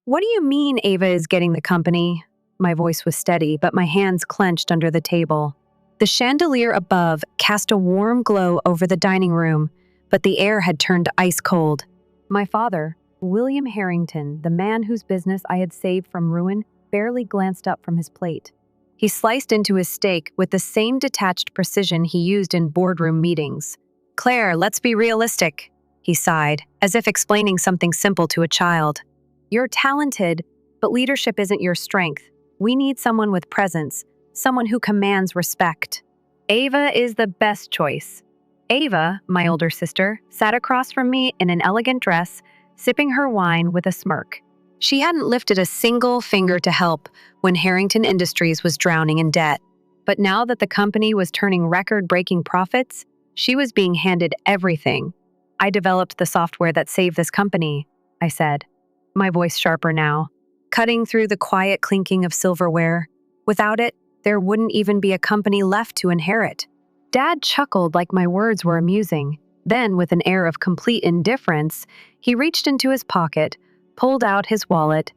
What do you mean Ava is getting the company? My voice was steady, but my hands clenched under the table. The chandelier above cast a warm glow over the dining room, but the air had turned ice cold. My father, William Harrington, the man whose business I had saved from ruin, barely glanced up from his plate. He sliced into his steak with the same detached precision he used in boardroom meetings. "Claire, let's be realistic," he sighed, as if explaining something simple to a child. "You're talented, but leadership isn't your strength. We need someone with presence, someone who commands respect. Ava is the best choice." Ava, my older sister, sat across from me in an elegant dress, sipping her wine with a smirk. She hadn't lifted a single finger to help when Harrington Industries was drowning in debt. But now that the company was turning record-breaking profits, she was being handed everything. "I developed the software that saved this company," I said, my voice sharper now, cutting through the quiet clinking of silverware. "Without it, there wouldn't even be a company left to inherit." Dad chuckled like my words were amusing. Then, with an air of complete indifference, he reached into his pocket, pulled out his wallet,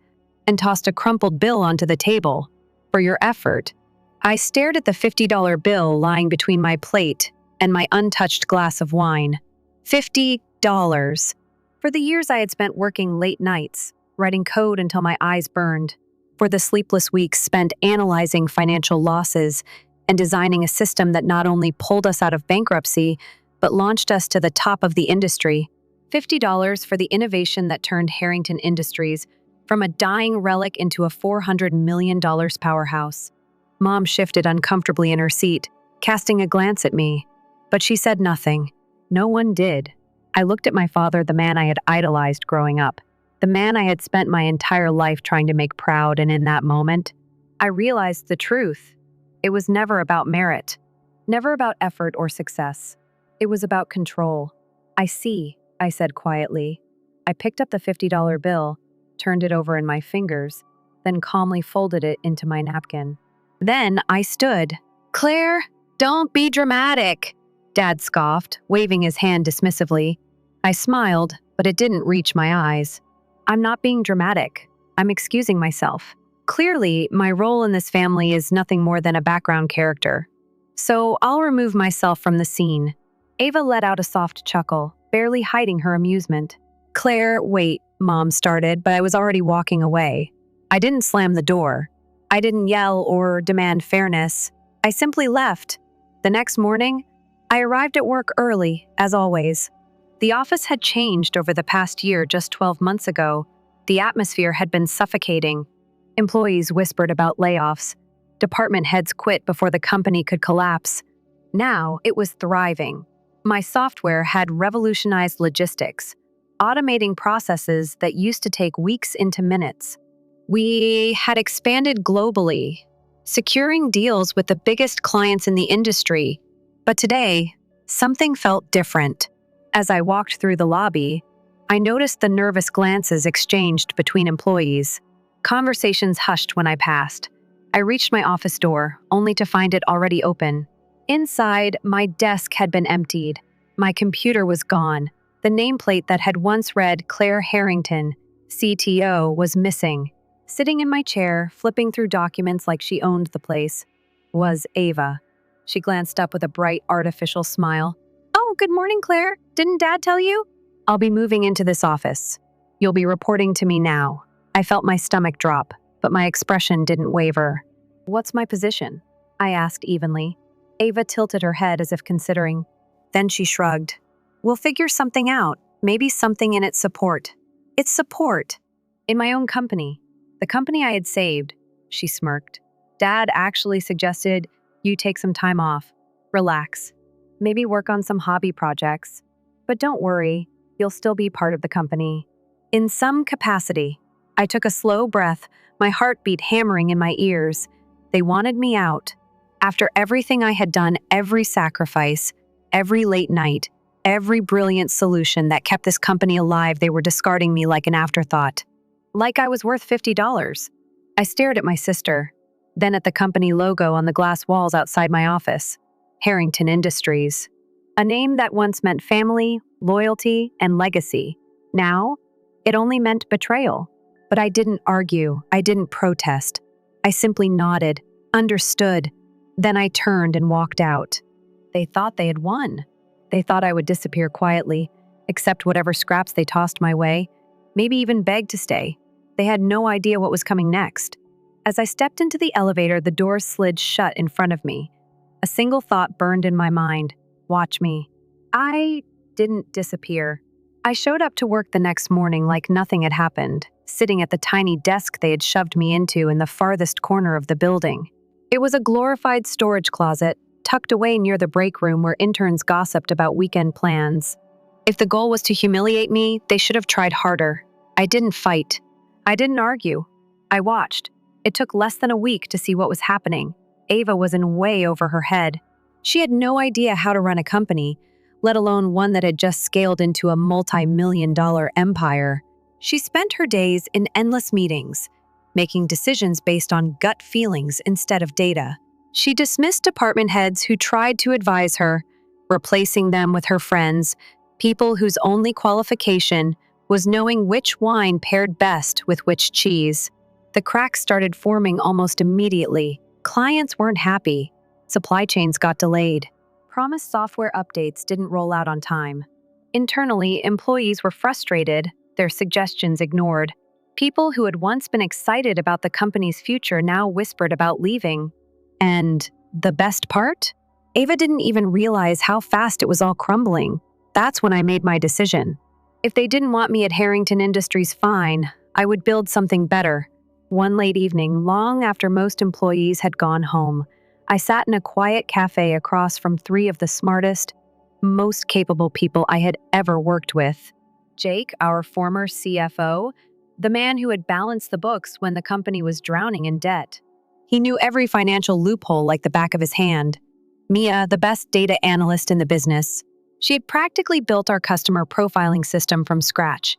and tossed a crumpled bill onto the table. "For your effort." I stared at the $50 bill lying between my plate and my untouched glass of wine. $50. For the years I had spent working late nights, writing code until my eyes burned. For the sleepless weeks spent analyzing financial losses and designing a system that not only pulled us out of bankruptcy, but launched us to the top of the industry. $50 for the innovation that turned Harrington Industries from a dying relic into a $400 million powerhouse. Mom shifted uncomfortably in her seat, casting a glance at me. But she said nothing. No one did. I looked at my father, the man I had idolized growing up, the man I had spent my entire life trying to make proud, and in that moment, I realized the truth. It was never about merit, never about effort or success. It was about control. "I see," I said quietly. I picked up the $50 bill, turned it over in my fingers, then calmly folded it into my napkin. Then I stood. "Claire, don't be dramatic," Dad scoffed, waving his hand dismissively. I smiled, but it didn't reach my eyes. "I'm not being dramatic. I'm excusing myself. Clearly, my role in this family is nothing more than a background character. So I'll remove myself from the scene." Ava let out a soft chuckle, barely hiding her amusement. "Claire, wait," Mom started, but I was already walking away. I didn't slam the door. I didn't yell or demand fairness. I simply left. The next morning, I arrived at work early, as always. The office had changed over the past year. Just 12 months ago, the atmosphere had been suffocating. Employees whispered about layoffs. Department heads quit before the company could collapse. Now it was thriving. My software had revolutionized logistics, automating processes that used to take weeks into minutes. We had expanded globally, securing deals with the biggest clients in the industry. But today, something felt different. As I walked through the lobby, I noticed the nervous glances exchanged between employees. Conversations hushed when I passed. I reached my office door, only to find it already open. Inside, my desk had been emptied. My computer was gone. The nameplate that had once read Claire Harrington, CTO, was missing. Sitting in my chair, flipping through documents like she owned the place, was Ava. She glanced up with a bright, artificial smile. "Oh, good morning, Claire. Didn't Dad tell you?" "I'll be moving into this office. You'll be reporting to me now." I felt my stomach drop, but my expression didn't waver. "What's my position?" I asked evenly. Ava tilted her head as if considering. Then she shrugged. "We'll figure something out. Maybe something in its support." "It's support." "In my own company. The company I had saved," she smirked. "Dad actually suggested you take some time off. Relax. Maybe work on some hobby projects. But don't worry, you'll still be part of the company. In some capacity." I took a slow breath, my heartbeat hammering in my ears. They wanted me out. After everything I had done, every sacrifice, every late night, every brilliant solution that kept this company alive, they were discarding me like an afterthought. Like I was worth $50. I stared at my sister, then at the company logo on the glass walls outside my office. Harrington Industries. A name that once meant family, loyalty, and legacy. Now, it only meant betrayal. But I didn't argue. I didn't protest. I simply nodded, understood. Then I turned and walked out. They thought they had won. They thought I would disappear quietly, accept whatever scraps they tossed my way, maybe even beg to stay. They had no idea what was coming next. As I stepped into the elevator, the doors slid shut in front of me. A single thought burned in my mind. Watch me. I didn't disappear. I showed up to work the next morning like nothing had happened, sitting at the tiny desk they had shoved me into in the farthest corner of the building. It was a glorified storage closet, tucked away near the break room where interns gossiped about weekend plans. If the goal was to humiliate me, they should have tried harder. I didn't fight. I didn't argue. I watched. It took less than a week to see what was happening. Ava was in way over her head. She had no idea how to run a company, let alone one that had just scaled into a multi-million-dollar empire. She spent her days in endless meetings, making decisions based on gut feelings instead of data. She dismissed department heads who tried to advise her, replacing them with her friends, people whose only qualification was knowing which wine paired best with which cheese. The cracks started forming almost immediately. Clients weren't happy. Supply chains got delayed. Promised software updates didn't roll out on time. Internally, employees were frustrated, their suggestions ignored. People who had once been excited about the company's future now whispered about leaving. And the best part? Ava didn't even realize how fast it was all crumbling. That's when I made my decision. If they didn't want me at Harrington Industries, fine. I would build something better. One late evening, long after most employees had gone home, I sat in a quiet cafe across from three of the smartest, most capable people I had ever worked with. Jake, our former CFO, the man who had balanced the books when the company was drowning in debt. He knew every financial loophole like the back of his hand. Mia, the best data analyst in the business. She had practically built our customer profiling system from scratch.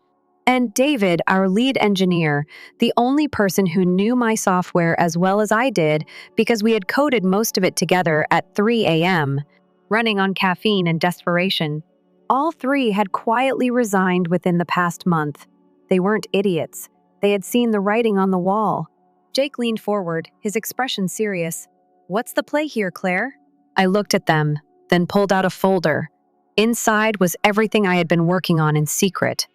And David, our lead engineer, the only person who knew my software as well as I did because we had coded most of it together at 3 a.m., running on caffeine and desperation. All three had quietly resigned within the past month. They weren't idiots. They had seen the writing on the wall. Jake leaned forward, his expression serious. "What's the play here, Claire?" I looked at them, then pulled out a folder. Inside was everything I had been working on in secret.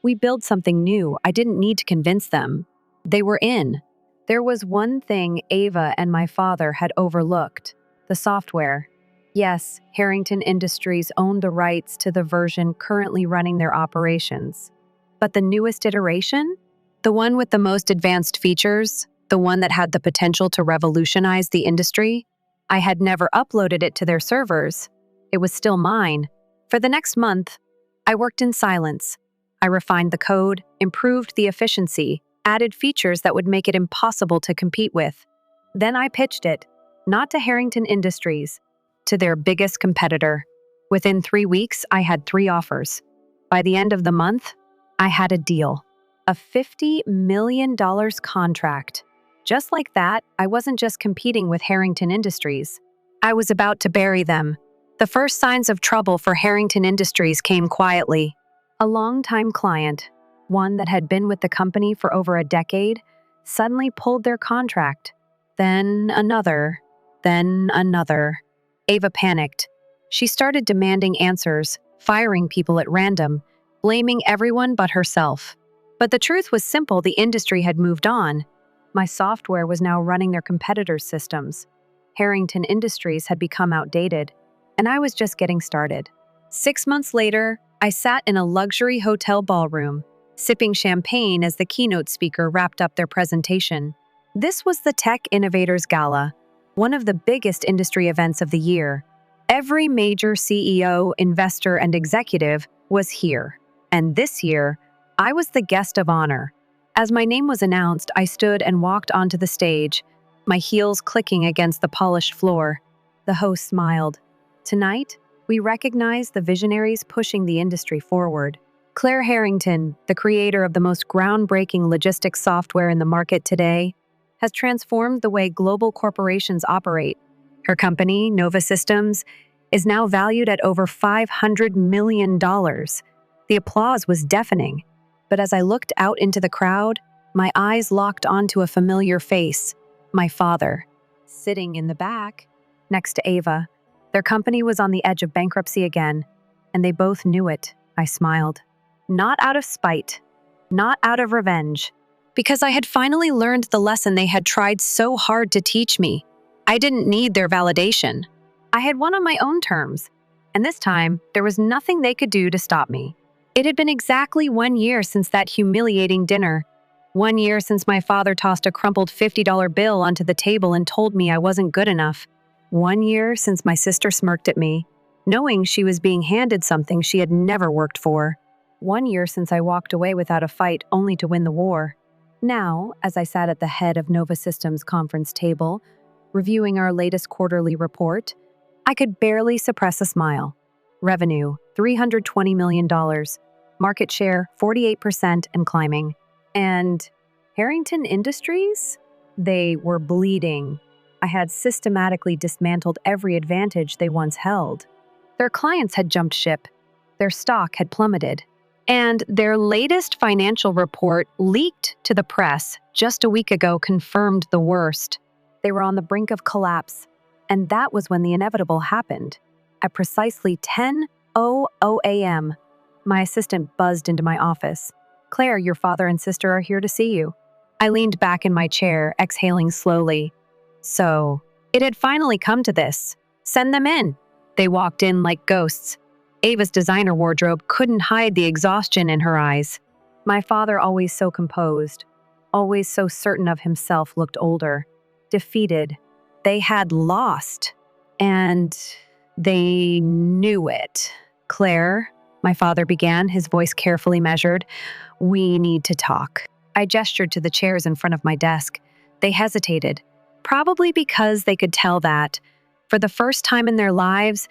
We built something new. I didn't need to convince them. They were in. There was one thing Ava and my father had overlooked: the software. Yes, Harrington Industries owned the rights to the version currently running their operations. But the newest iteration? The one with the most advanced features? The one that had the potential to revolutionize the industry? I had never uploaded it to their servers. It was still mine. For the next month, I worked in silence. I refined the code, improved the efficiency, added features that would make it impossible to compete with. Then I pitched it, not to Harrington Industries, to their biggest competitor. Within 3 weeks, I had 3 offers. By the end of the month, I had a deal. A $50 million contract. Just like that, I wasn't just competing with Harrington Industries. I was about to bury them. The first signs of trouble for Harrington Industries came quietly. A longtime client, one that had been with the company for over a decade, suddenly pulled their contract. Then another. Ava panicked. She started demanding answers, firing people at random, blaming everyone but herself. But the truth was simple: the industry had moved on. My software was now running their competitors' systems. Harrington Industries had become outdated, and I was just getting started. 6 months later, I sat in a luxury hotel ballroom, sipping champagne as the keynote speaker wrapped up their presentation. This was the Tech Innovators Gala, one of the biggest industry events of the year. Every major CEO, investor, and executive was here. And this year, I was the guest of honor. As my name was announced, I stood and walked onto the stage, my heels clicking against the polished floor. The host smiled. Tonight, we recognize the visionaries pushing the industry forward. Claire Harrington, the creator of the most groundbreaking logistics software in the market today, has transformed the way global corporations operate. Her company, Nova Systems, is now valued at over $500 million. The applause was deafening. But as I looked out into the crowd, My eyes locked onto a familiar face, my father, sitting in the back, next to Ava. Their company was on the edge of bankruptcy again, and they both knew it. I smiled. Not out of spite, not out of revenge, because I had finally learned the lesson they had tried so hard to teach me. I didn't need their validation. I had won on my own terms, and this time, there was nothing they could do to stop me. It had been exactly 1 year since that humiliating dinner. 1 year since my father tossed a crumpled $50 bill onto the table and told me I wasn't good enough. 1 year since my sister smirked at me, knowing she was being handed something she had never worked for. 1 year since I walked away without a fight only to win the war. Now, as I sat at the head of Nova Systems' conference table, reviewing our latest quarterly report, I could barely suppress a smile. Revenue, $320 million. Market share, 48% and climbing. And Harrington Industries? They were bleeding. I had systematically dismantled every advantage they once held. Their clients had jumped ship. Their stock had plummeted. And their latest financial report, leaked to the press just a week ago, confirmed the worst. They were on the brink of collapse. And that was when the inevitable happened. At precisely 10:00 a.m., my assistant buzzed into my office. "Claire, your father and sister are here to see you." I leaned back in my chair, exhaling slowly. So, it had finally come to this. Send them in. They walked in like ghosts. Ava's designer wardrobe couldn't hide the exhaustion in her eyes. My father, always so composed, always so certain of himself, looked older, defeated. They had lost, and they knew it. "Claire," my father began, his voice carefully measured, "we need to talk." I gestured to the chairs in front of my desk. They hesitated, probably because they could tell that, for the first time in their lives,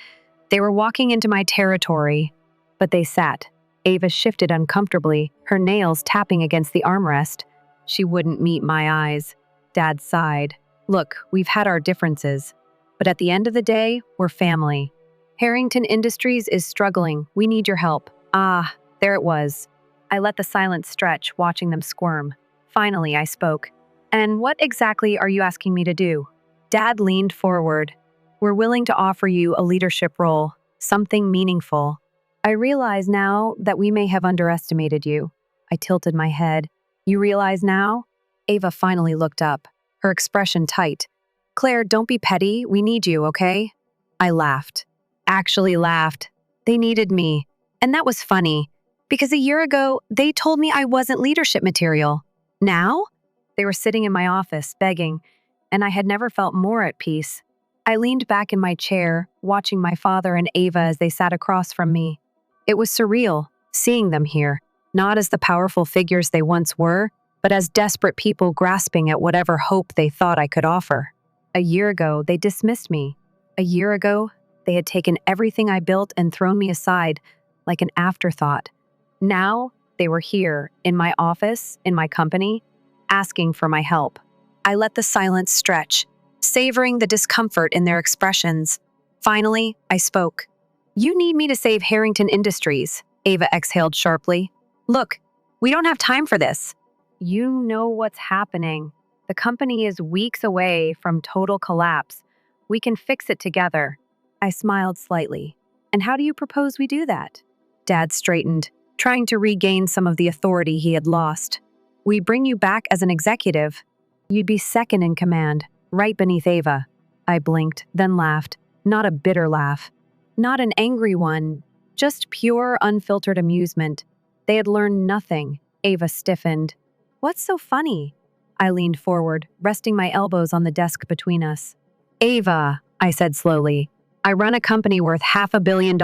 they were walking into my territory. But they sat. Ava shifted uncomfortably, her nails tapping against the armrest. She wouldn't meet my eyes. Dad sighed. "Look, we've had our differences, but at the end of the day, we're family. Harrington Industries is struggling. We need your help." Ah, there it was. I let the silence stretch, watching them squirm. Finally, I spoke. "And what exactly are you asking me to do?" Dad leaned forward. "We're willing to offer you a leadership role, something meaningful. I realize now that we may have underestimated you." I tilted my head. "You realize now?" Ava finally looked up, her expression tight. "Claire, don't be petty. We need you, okay?" I laughed. Actually laughed. They needed me. And that was funny, because a year ago, they told me I wasn't leadership material. Now? They were sitting in my office, begging, and I had never felt more at peace. I leaned back in my chair, watching my father and Ava as they sat across from me. It was surreal, seeing them here, not as the powerful figures they once were, but as desperate people grasping at whatever hope they thought I could offer. A year ago, they dismissed me. A year ago, they had taken everything I built and thrown me aside like an afterthought. Now, they were here, in my office, in my company, asking for my help. I let the silence stretch, savoring the discomfort in their expressions. Finally, I spoke. "You need me to save Harrington Industries," Ava exhaled sharply. "Look, we don't have time for this. You know what's happening. The company is weeks away from total collapse. We can fix it together." I smiled slightly. "And how do you propose we do that?" Dad straightened, trying to regain some of the authority he had lost. "We bring you back as an executive. You'd be second in command, right beneath Ava." I blinked, then laughed. Not a bitter laugh. Not an angry one. Just pure, unfiltered amusement. They had learned nothing. Ava stiffened. "What's so funny?" I leaned forward, resting my elbows on the desk between us. "Ava," I said slowly, "I run a company worth $500 million.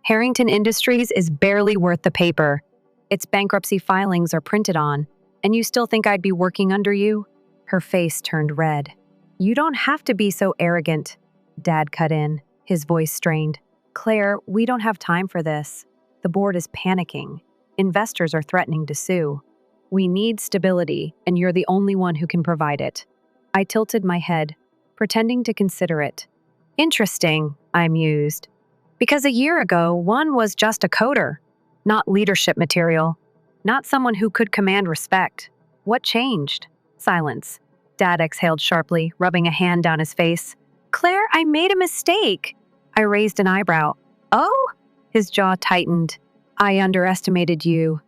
Harrington Industries is barely worth the paper. Its bankruptcy filings are printed on, and you still think I'd be working under you?" Her face turned red. "You don't have to be so arrogant," Dad cut in, his voice strained. "Claire, we don't have time for this. The board is panicking. Investors are threatening to sue. We need stability, and you're the only one who can provide it." I tilted my head, pretending to consider it. "Interesting," I mused. "Because a year ago, one was just a coder, not leadership material, not someone who could command respect. What changed? Silence. Dad exhaled sharply, rubbing a hand down his face. Claire, I made a mistake. I raised an eyebrow. Oh? His jaw tightened. I underestimated you.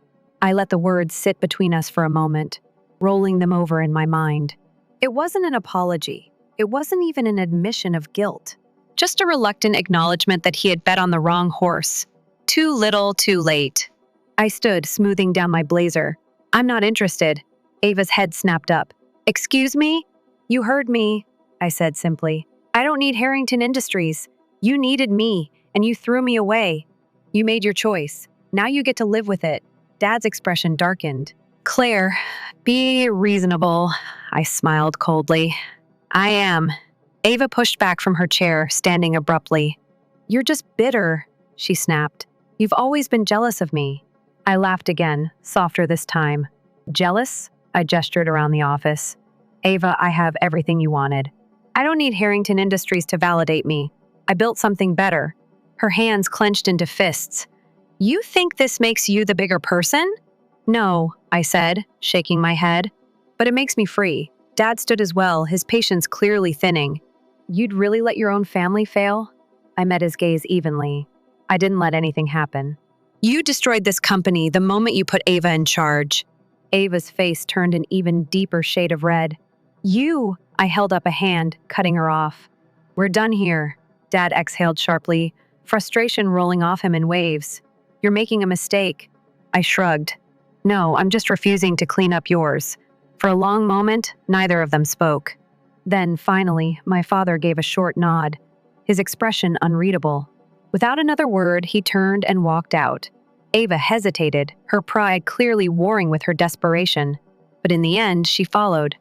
I let the words sit between us for a moment, rolling them over in my mind. It wasn't an apology. It wasn't even an admission of guilt. Just a reluctant acknowledgement that he had bet on the wrong horse. Too little, too late. I stood, smoothing down my blazer. I'm not interested. Ava's head snapped up. Excuse me? You heard me, I said simply. I don't need Harrington Industries. You needed me, and you threw me away. You made your choice. Now you get to live with it. Dad's expression darkened. Claire, be reasonable, I smiled coldly. I am. Ava pushed back from her chair, standing abruptly. You're just bitter, she snapped. You've always been jealous of me. I laughed again, softer this time. Jealous? I gestured around the office. Ava, I have everything you wanted. I don't need Harrington Industries to validate me. I built something better. Her hands clenched into fists. You think this makes you the bigger person? No, I said, shaking my head. But it makes me free. Dad stood as well, his patience clearly thinning. You'd really let your own family fail? I met his gaze evenly. I didn't let anything happen. You destroyed this company the moment you put Ava in charge. Ava's face turned an even deeper shade of red. You! I held up a hand, cutting her off. We're done here. Dad exhaled sharply, frustration rolling off him in waves. You're making a mistake. I shrugged. No, I'm just refusing to clean up yours. For a long moment, neither of them spoke. Then, finally, my father gave a short nod, his expression unreadable. Without another word, he turned and walked out. Ava hesitated, her pride clearly warring with her desperation. But in the end, she followed.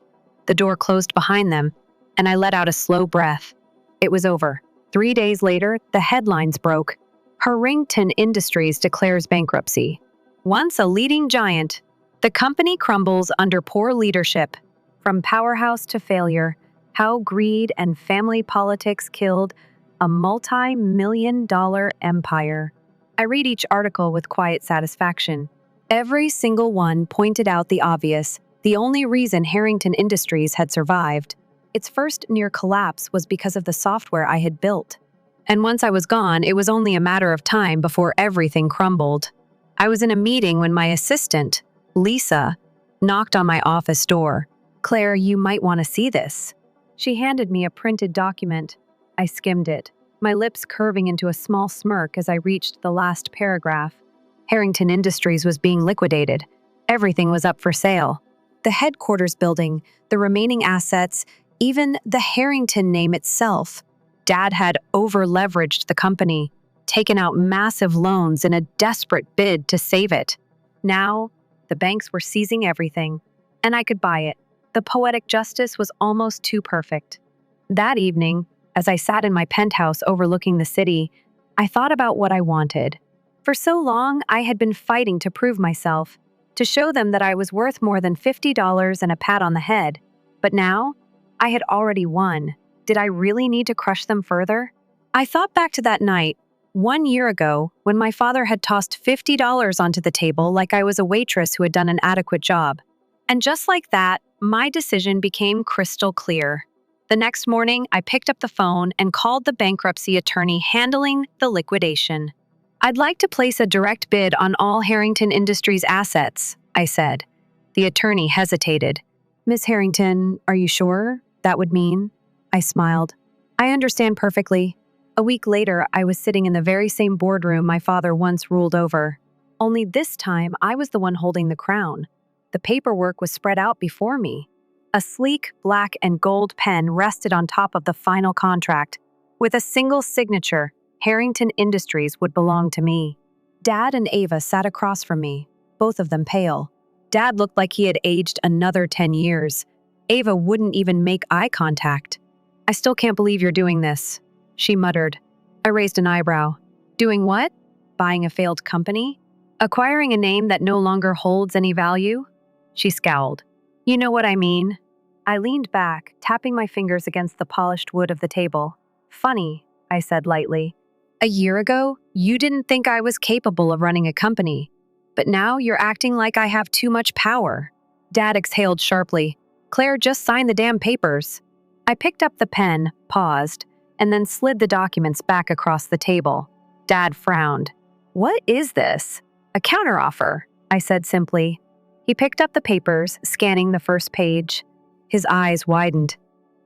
The door closed behind them, and I let out a slow breath. It was over. 3 days later, the headlines broke. Harrington Industries declares bankruptcy. Once a leading giant, the company crumbles under poor leadership. From powerhouse to failure, how greed and family politics killed a multi-million-dollar empire. I read each article with quiet satisfaction. Every single one pointed out the obvious, the only reason Harrington Industries had survived. Its first near collapse was because of the software I had built. And once I was gone, it was only a matter of time before everything crumbled. I was in a meeting when my assistant, Lisa, knocked on my office door. Claire, you might want to see this. She handed me a printed document. I skimmed it, my lips curving into a small smirk as I reached the last paragraph. Harrington Industries was being liquidated. Everything was up for sale. The headquarters building, the remaining assets, even the Harrington name itself. Dad had over-leveraged the company, taken out massive loans in a desperate bid to save it. Now, the banks were seizing everything, and I could buy it. The poetic justice was almost too perfect. That evening, as I sat in my penthouse overlooking the city, I thought about what I wanted. For so long, I had been fighting to prove myself, to show them that I was worth more than $50 and a pat on the head. But now, I had already won. Did I really need to crush them further? I thought back to that night, 1 year ago, when my father had tossed $50 onto the table like I was a waitress who had done an adequate job. And just like that, my decision became crystal clear. The next morning, I picked up the phone and called the bankruptcy attorney handling the liquidation. I'd like to place a direct bid on all Harrington Industries assets, I said. The attorney hesitated. Miss Harrington, are you sure that would mean? I smiled. I understand perfectly. A week later, I was sitting in the very same boardroom my father once ruled over. Only this time, I was the one holding the crown. The paperwork was spread out before me. A sleek black and gold pen rested on top of the final contract. With a single signature, Harrington Industries would belong to me. Dad and Ava sat across from me, both of them pale. Dad looked like he had aged another 10 years. Ava wouldn't even make eye contact. I still can't believe you're doing this, she muttered. I raised an eyebrow. Doing what? Buying a failed company? Acquiring a name that no longer holds any value? She scowled. You know what I mean. I leaned back, tapping my fingers against the polished wood of the table. Funny, I said lightly. A year ago, you didn't think I was capable of running a company, but now you're acting like I have too much power. Dad exhaled sharply. Claire, just signed the damn papers. I picked up the pen, paused, and then slid the documents back across the table. Dad frowned. What is this? A counteroffer, I said simply. He picked up the papers, scanning the first page. His eyes widened.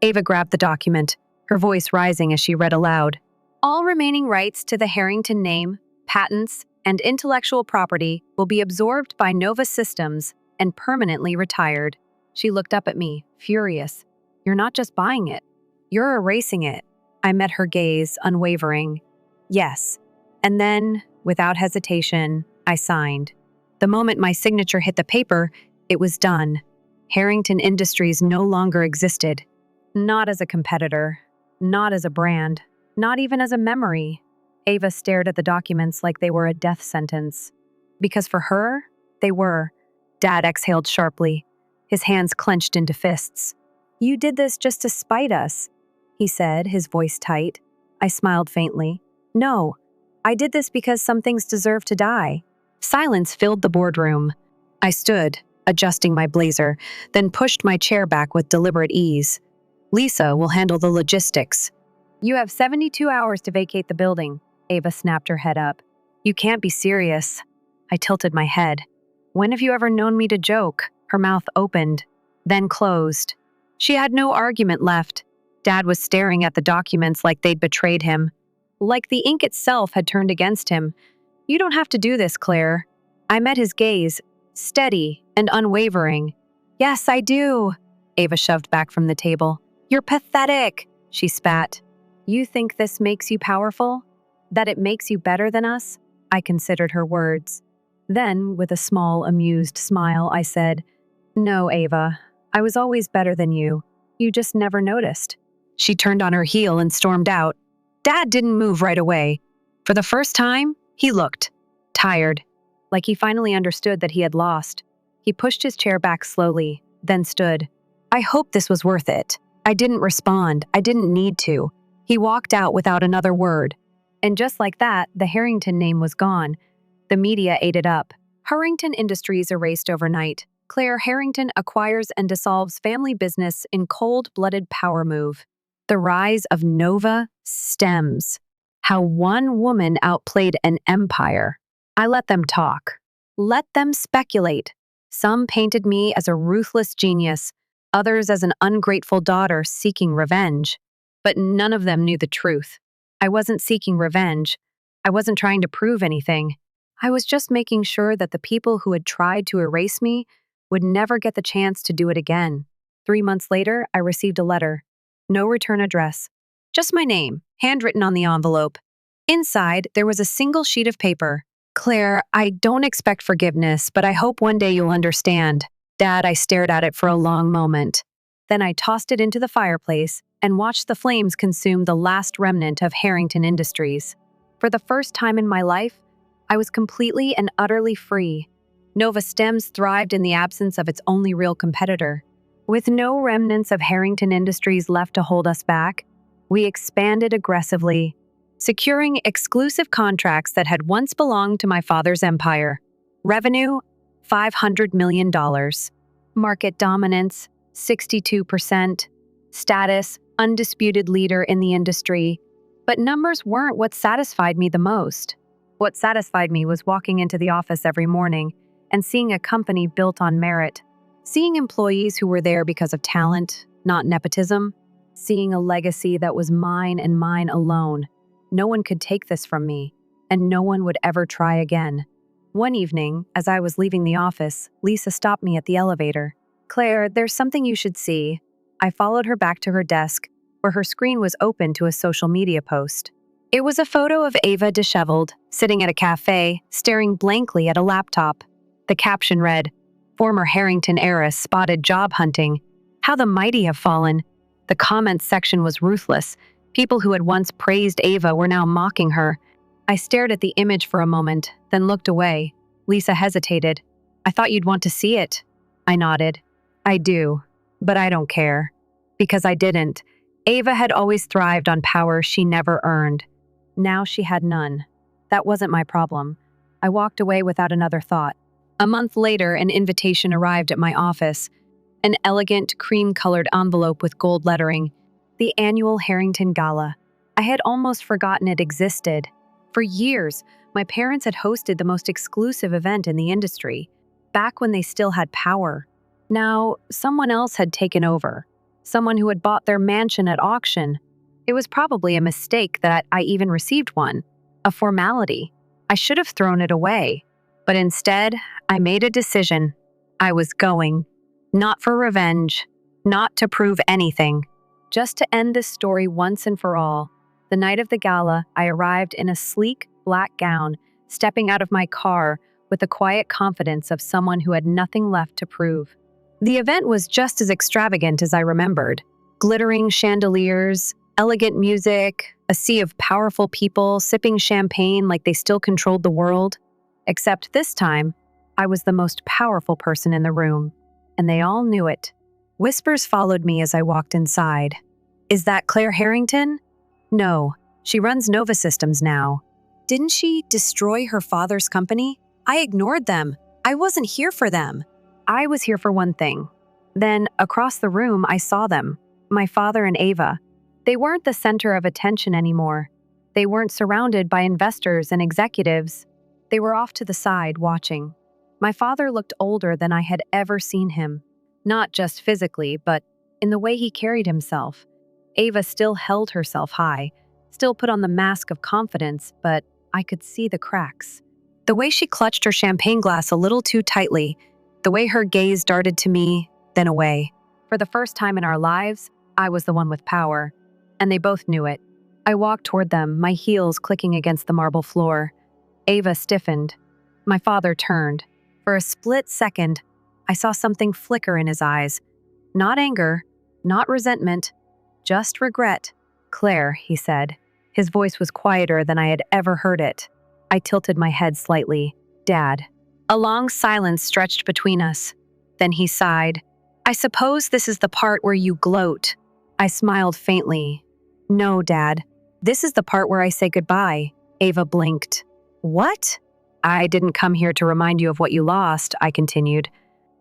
Ava grabbed the document, her voice rising as she read aloud. All remaining rights to the Harrington name, patents, and intellectual property will be absorbed by Nova Systems and permanently retired. She looked up at me, furious. You're not just buying it. You're erasing it. I met her gaze, unwavering. Yes. And then, without hesitation, I signed. The moment my signature hit the paper, it was done. Harrington Industries no longer existed. Not as a competitor. Not as a brand. Not even as a memory. Ava stared at the documents like they were a death sentence. Because for her, they were. Dad exhaled sharply. His hands clenched into fists. You did this just to spite us, he said, his voice tight. I smiled faintly. No, I did this because some things deserve to die. Silence filled the boardroom. I stood, adjusting my blazer, then pushed my chair back with deliberate ease. Lisa will handle the logistics. You have 72 hours to vacate the building. Ava snapped her head up. You can't be serious. I tilted my head. When have you ever known me to joke? Her mouth opened, then closed. She had no argument left. Dad was staring at the documents like they'd betrayed him. Like the ink itself had turned against him. You don't have to do this, Claire. I met his gaze, steady and unwavering. Yes, I do. Ava shoved back from the table. You're pathetic, she spat. You think this makes you powerful? That it makes you better than us? I considered her words. Then, with a small, amused smile, I said, No, Ava. I was always better than you. You just never noticed. She turned on her heel and stormed out. Dad didn't move right away. For the first time, he looked tired, like he finally understood that he had lost. He pushed his chair back slowly, then stood. I hope this was worth it. I didn't respond. I didn't need to. He walked out without another word. And just like that, the Harrington name was gone. The media ate it up. Harrington Industries erased overnight. Claire Harrington acquires and dissolves family business in cold-blooded power move. The rise of Nova stems. How one woman outplayed an empire. I let them talk. Let them speculate. Some painted me as a ruthless genius, others as an ungrateful daughter seeking revenge. But none of them knew the truth. I wasn't seeking revenge. I wasn't trying to prove anything. I was just making sure that the people who had tried to erase me would never get the chance to do it again. 3 months later, I received a letter. No return address. Just my name, handwritten on the envelope. Inside, there was a single sheet of paper. Claire, I don't expect forgiveness, but I hope one day you'll understand. Dad, I stared at it for a long moment. Then I tossed it into the fireplace and watched the flames consume the last remnant of Harrington Industries. For the first time in my life, I was completely and utterly free. Nova Stems thrived in the absence of its only real competitor. With no remnants of Harrington Industries left to hold us back, we expanded aggressively, securing exclusive contracts that had once belonged to my father's empire. Revenue, $500 million. Market dominance, 62%. Status, undisputed leader in the industry. But numbers weren't what satisfied me the most. What satisfied me was walking into the office every morning and seeing a company built on merit. Seeing employees who were there because of talent, not nepotism. Seeing a legacy that was mine and mine alone. No one could take this from me, and no one would ever try again. One evening, as I was leaving the office, Lisa stopped me at the elevator. Claire, there's something you should see. I followed her back to her desk, where her screen was open to a social media post. It was a photo of Ava disheveled, sitting at a cafe, staring blankly at a laptop. The caption read, Former Harrington heiress spotted job hunting. How the mighty have fallen. The comments section was ruthless. People who had once praised Ava were now mocking her. I stared at the image for a moment, then looked away. Lisa hesitated. I thought you'd want to see it. I nodded. I do, but I don't care. Because I didn't. Ava had always thrived on power she never earned. Now she had none. That wasn't my problem. I walked away without another thought. A month later, an invitation arrived at my office, an elegant cream-colored envelope with gold lettering, the annual Harrington Gala. I had almost forgotten it existed. For years, my parents had hosted the most exclusive event in the industry, back when they still had power. Now, someone else had taken over, someone who had bought their mansion at auction. It was probably a mistake that I even received one, a formality. I should have thrown it away, but instead, I made a decision. I was going. Not for revenge, not to prove anything, just to end this story once and for all. The night of the gala, I arrived in a sleek, black gown, stepping out of my car with the quiet confidence of someone who had nothing left to prove. The event was just as extravagant as I remembered. Glittering chandeliers, elegant music, a sea of powerful people sipping champagne like they still controlled the world. Except this time, I was the most powerful person in the room, and they all knew it. Whispers followed me as I walked inside. Is that Claire Harrington? No, she runs Nova Systems now. Didn't she destroy her father's company? I ignored them. I wasn't here for them. I was here for one thing. Then, across the room, I saw them, my father and Ava. They weren't the center of attention anymore. They weren't surrounded by investors and executives. They were off to the side, watching. My father looked older than I had ever seen him, not just physically, but in the way he carried himself. Ava still held herself high, still put on the mask of confidence, but I could see the cracks. The way she clutched her champagne glass a little too tightly, the way her gaze darted to me, then away. For the first time in our lives, I was the one with power, and they both knew it. I walked toward them, my heels clicking against the marble floor. Ava stiffened. My father turned. For a split second, I saw something flicker in his eyes. Not anger, not resentment, just regret. Claire, he said. His voice was quieter than I had ever heard it. I tilted my head slightly. Dad. A long silence stretched between us. Then he sighed. I suppose this is the part where you gloat. I smiled faintly. No, Dad. This is the part where I say goodbye. Ava blinked. What? I didn't come here to remind you of what you lost, I continued.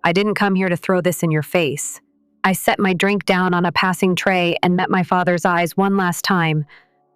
I didn't come here to throw this in your face. I set my drink down on a passing tray and met my father's eyes one last time.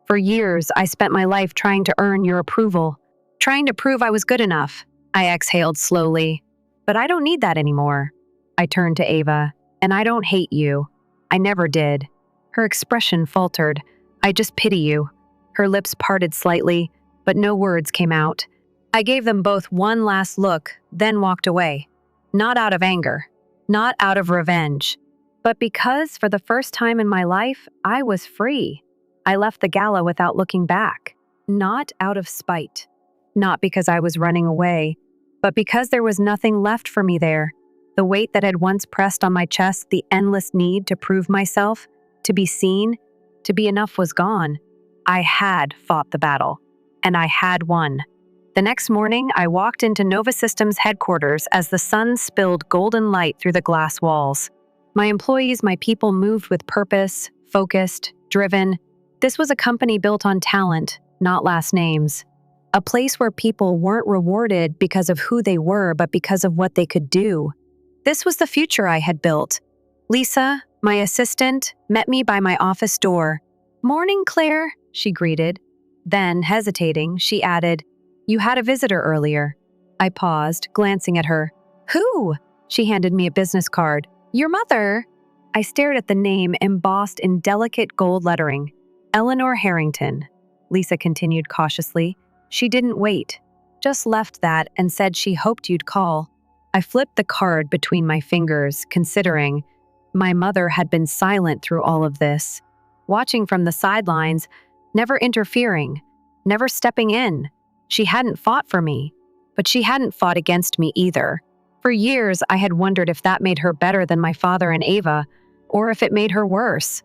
For years, I spent my life trying to earn your approval, trying to prove I was good enough. I exhaled slowly. But I don't need that anymore. I turned to Ava. And I don't hate you. I never did. Her expression faltered. I just pity you. Her lips parted slightly, but no words came out. I gave them both one last look, then walked away. Not out of anger, not out of revenge, but because for the first time in my life, I was free. I left the gala without looking back, not out of spite, not because I was running away, but because there was nothing left for me there. The weight that had once pressed on my chest, the endless need to prove myself, to be seen, to be enough was gone. I had fought the battle, and I had won. The next morning, I walked into Nova Systems headquarters as the sun spilled golden light through the glass walls. My employees, my people moved with purpose, focused, driven. This was a company built on talent, not last names. A place where people weren't rewarded because of who they were, but because of what they could do. This was the future I had built. Lisa, my assistant, met me by my office door. Morning, Claire, she greeted. Then, hesitating, she added, You had a visitor earlier. I paused, glancing at her. Who? She handed me a business card. Your mother. I stared at the name embossed in delicate gold lettering. Eleanor Harrington. Lisa continued cautiously. She didn't wait, just left that and said she hoped you'd call. I flipped the card between my fingers, considering my mother had been silent through all of this, watching from the sidelines, never interfering, never stepping in. She hadn't fought for me, but she hadn't fought against me either. For years, I had wondered if that made her better than my father and Ava, or if it made her worse.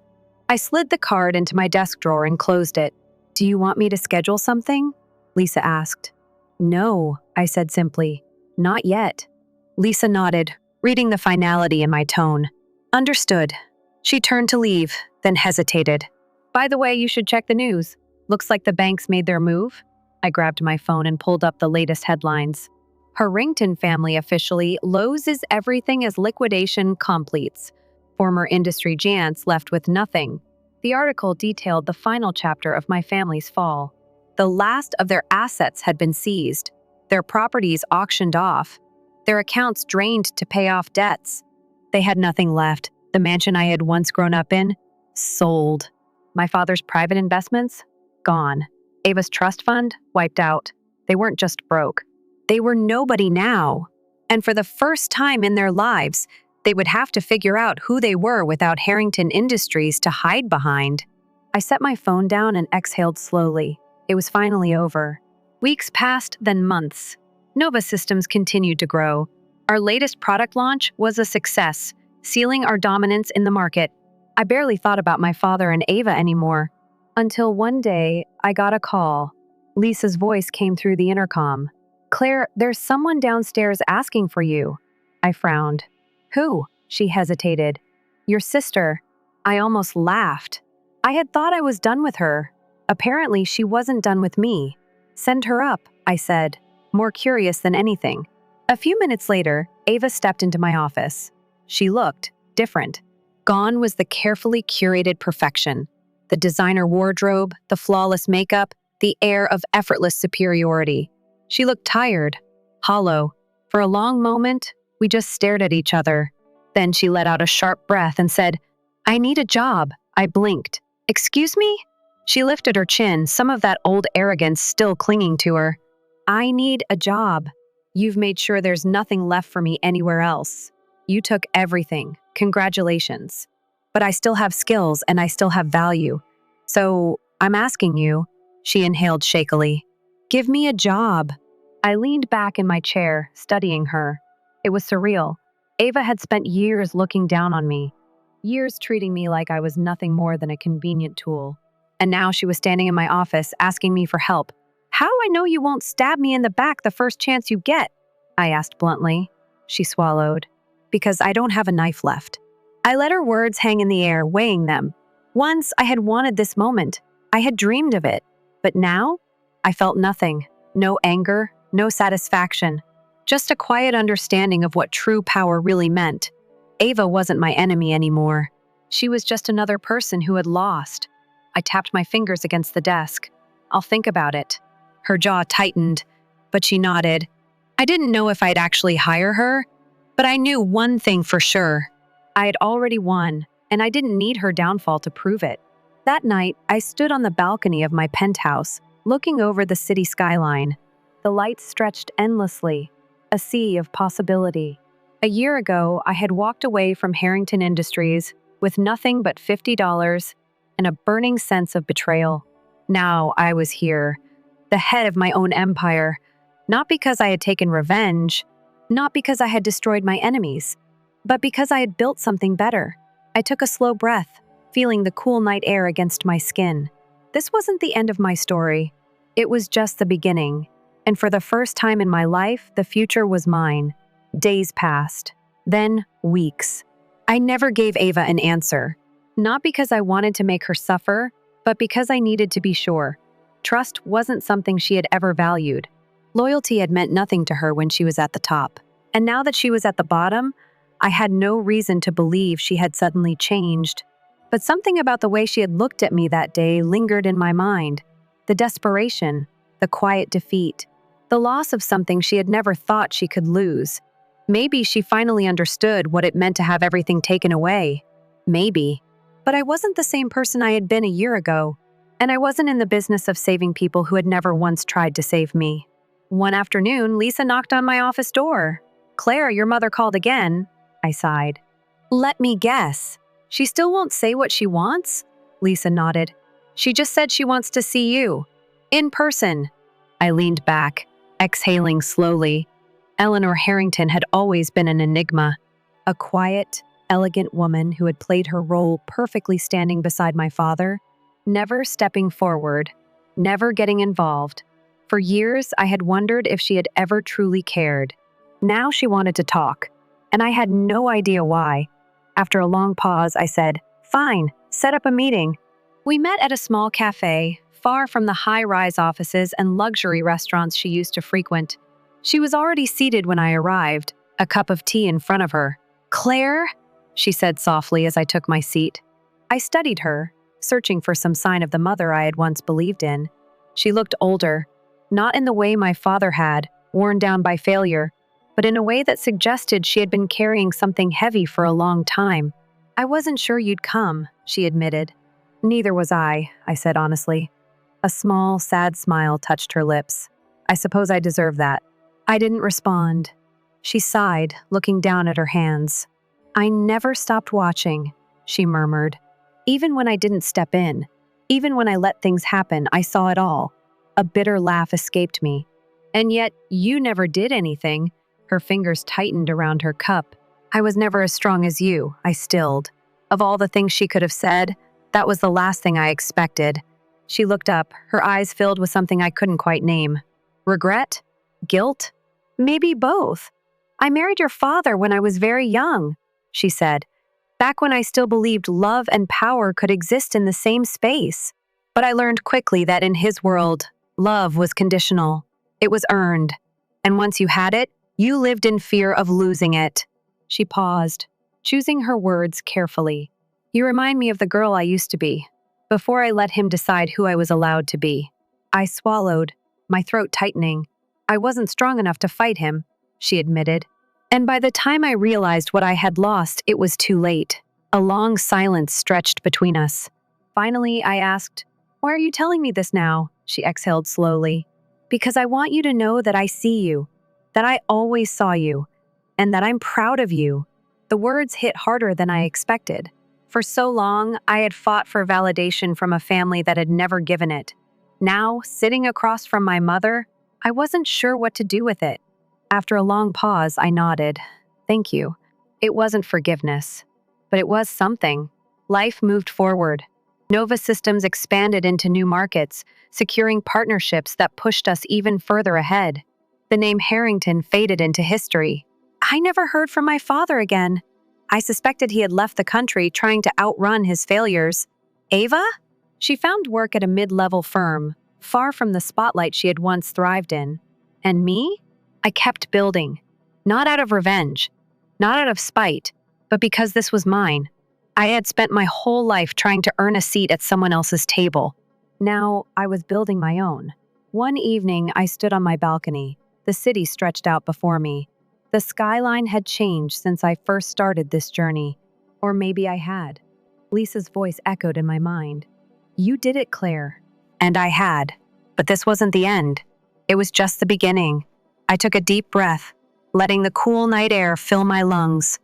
I slid the card into my desk drawer and closed it. Do you want me to schedule something? Lisa asked. No, I said simply. Not yet. Lisa nodded, reading the finality in my tone. Understood. She turned to leave, then hesitated. By the way, you should check the news. Looks like the banks made their move. I grabbed my phone and pulled up the latest headlines. Harrington family officially loses everything as liquidation completes. Former industry giants left with nothing. The article detailed the final chapter of my family's fall. The last of their assets had been seized, their properties auctioned off, their accounts drained to pay off debts. They had nothing left. The mansion I had once grown up in, sold. My father's private investments, gone. Ava's trust fund, wiped out. They weren't just broke. They were nobody now. And for the first time in their lives, they would have to figure out who they were without Harrington Industries to hide behind. I set my phone down and exhaled slowly. It was finally over. Weeks passed, then months. Nova Systems continued to grow. Our latest product launch was a success, sealing our dominance in the market. I barely thought about my father and Ava anymore. Until one day, I got a call. Lisa's voice came through the intercom. "Claire, there's someone downstairs asking for you." I frowned. "Who?" She hesitated. "Your sister." I almost laughed. I had thought I was done with her. Apparently, she wasn't done with me. "Send her up," I said, more curious than anything. A few minutes later, Ava stepped into my office. She looked different. Gone was the carefully curated perfection. The designer wardrobe, the flawless makeup, the air of effortless superiority. She looked tired, hollow. For a long moment, we just stared at each other. Then she let out a sharp breath and said, "I need a job." I blinked. "Excuse me?" She lifted her chin, some of that old arrogance still clinging to her. "I need a job. You've made sure there's nothing left for me anywhere else. You took everything. Congratulations. But I still have skills and I still have value. So, I'm asking you," she inhaled shakily, "give me a job." I leaned back in my chair, studying her. It was surreal. Ava had spent years looking down on me, years treating me like I was nothing more than a convenient tool. And now she was standing in my office asking me for help. "How do I know you won't stab me in the back the first chance you get?" I asked bluntly. She swallowed. "Because I don't have a knife left." I let her words hang in the air, weighing them. Once I had wanted this moment. I had dreamed of it. But now, I felt nothing. No anger, no satisfaction. Just a quiet understanding of what true power really meant. Ava wasn't my enemy anymore. She was just another person who had lost. I tapped my fingers against the desk. "I'll think about it." Her jaw tightened, but she nodded. I didn't know if I'd actually hire her, but I knew one thing for sure. I had already won, and I didn't need her downfall to prove it. That night, I stood on the balcony of my penthouse, looking over the city skyline. The lights stretched endlessly, a sea of possibility. A year ago, I had walked away from Harrington Industries with nothing but $50 and a burning sense of betrayal. Now I was here, the head of my own empire, not because I had taken revenge, not because I had destroyed my enemies, but because I had built something better. I took a slow breath, feeling the cool night air against my skin. This wasn't the end of my story. It was just the beginning. And for the first time in my life, the future was mine. Days passed, then weeks. I never gave Ava an answer. Not because I wanted to make her suffer, but because I needed to be sure. Trust wasn't something she had ever valued. Loyalty had meant nothing to her when she was at the top. And now that she was at the bottom, I had no reason to believe she had suddenly changed. But something about the way she had looked at me that day lingered in my mind. The desperation, the quiet defeat, the loss of something she had never thought she could lose. Maybe she finally understood what it meant to have everything taken away. Maybe. But I wasn't the same person I had been a year ago, and I wasn't in the business of saving people who had never once tried to save me. One afternoon, Lisa knocked on my office door. "Claire, your mother called again," I sighed. "Let me guess. She still won't say what she wants?" Lisa nodded. "She just said she wants to see you. In person." I leaned back, exhaling slowly. Eleanor Harrington had always been an enigma. A quiet, elegant woman who had played her role perfectly standing beside my father, never stepping forward, never getting involved. For years, I had wondered if she had ever truly cared. Now she wanted to talk, and I had no idea why. After a long pause, I said, "Fine, set up a meeting." We met at a small cafe, far from the high-rise offices and luxury restaurants she used to frequent. She was already seated when I arrived, a cup of tea in front of her. "Claire?" she said softly as I took my seat. I studied her, searching for some sign of the mother I had once believed in. She looked older, not in the way my father had, worn down by failure, but in a way that suggested she had been carrying something heavy for a long time. "I wasn't sure you'd come," she admitted. "Neither was I said honestly. A small, sad smile touched her lips. "I suppose I deserve that." I didn't respond. She sighed, looking down at her hands. "I never stopped watching," she murmured. "Even when I didn't step in, even when I let things happen, I saw it all." A bitter laugh escaped me. "And yet, you never did anything." Her fingers tightened around her cup. "I was never as strong as you," I stilled. Of all the things she could have said, that was the last thing I expected. She looked up, her eyes filled with something I couldn't quite name. Regret? Guilt? Maybe both. "I married your father when I was very young," she said. "Back when I still believed love and power could exist in the same space. But I learned quickly that in his world, love was conditional. It was earned. And once you had it, you lived in fear of losing it." She paused, choosing her words carefully. "You remind me of the girl I used to be, before I let him decide who I was allowed to be." I swallowed, my throat tightening. "I wasn't strong enough to fight him," she admitted. And by the time I realized what I had lost, it was too late. A long silence stretched between us. Finally, I asked, "Why are you telling me this now?" She exhaled slowly. "Because I want you to know that I see you, that I always saw you, and that I'm proud of you." The words hit harder than I expected. For so long, I had fought for validation from a family that had never given it. Now, sitting across from my mother, I wasn't sure what to do with it. After a long pause, I nodded. "Thank you." It wasn't forgiveness, but it was something. Life moved forward. Nova Systems expanded into new markets, securing partnerships that pushed us even further ahead. The name Harrington faded into history. I never heard from my father again. I suspected he had left the country trying to outrun his failures. Ava? She found work at a mid-level firm, far from the spotlight she had once thrived in. And me? I kept building. Not out of revenge, not out of spite, but because this was mine. I had spent my whole life trying to earn a seat at someone else's table. Now, I was building my own. One evening, I stood on my balcony. The city stretched out before me. The skyline had changed since I first started this journey. Or maybe I had. Lisa's voice echoed in my mind. "You did it, Claire." And I had. But this wasn't the end. It was just the beginning. I took a deep breath, letting the cool night air fill my lungs.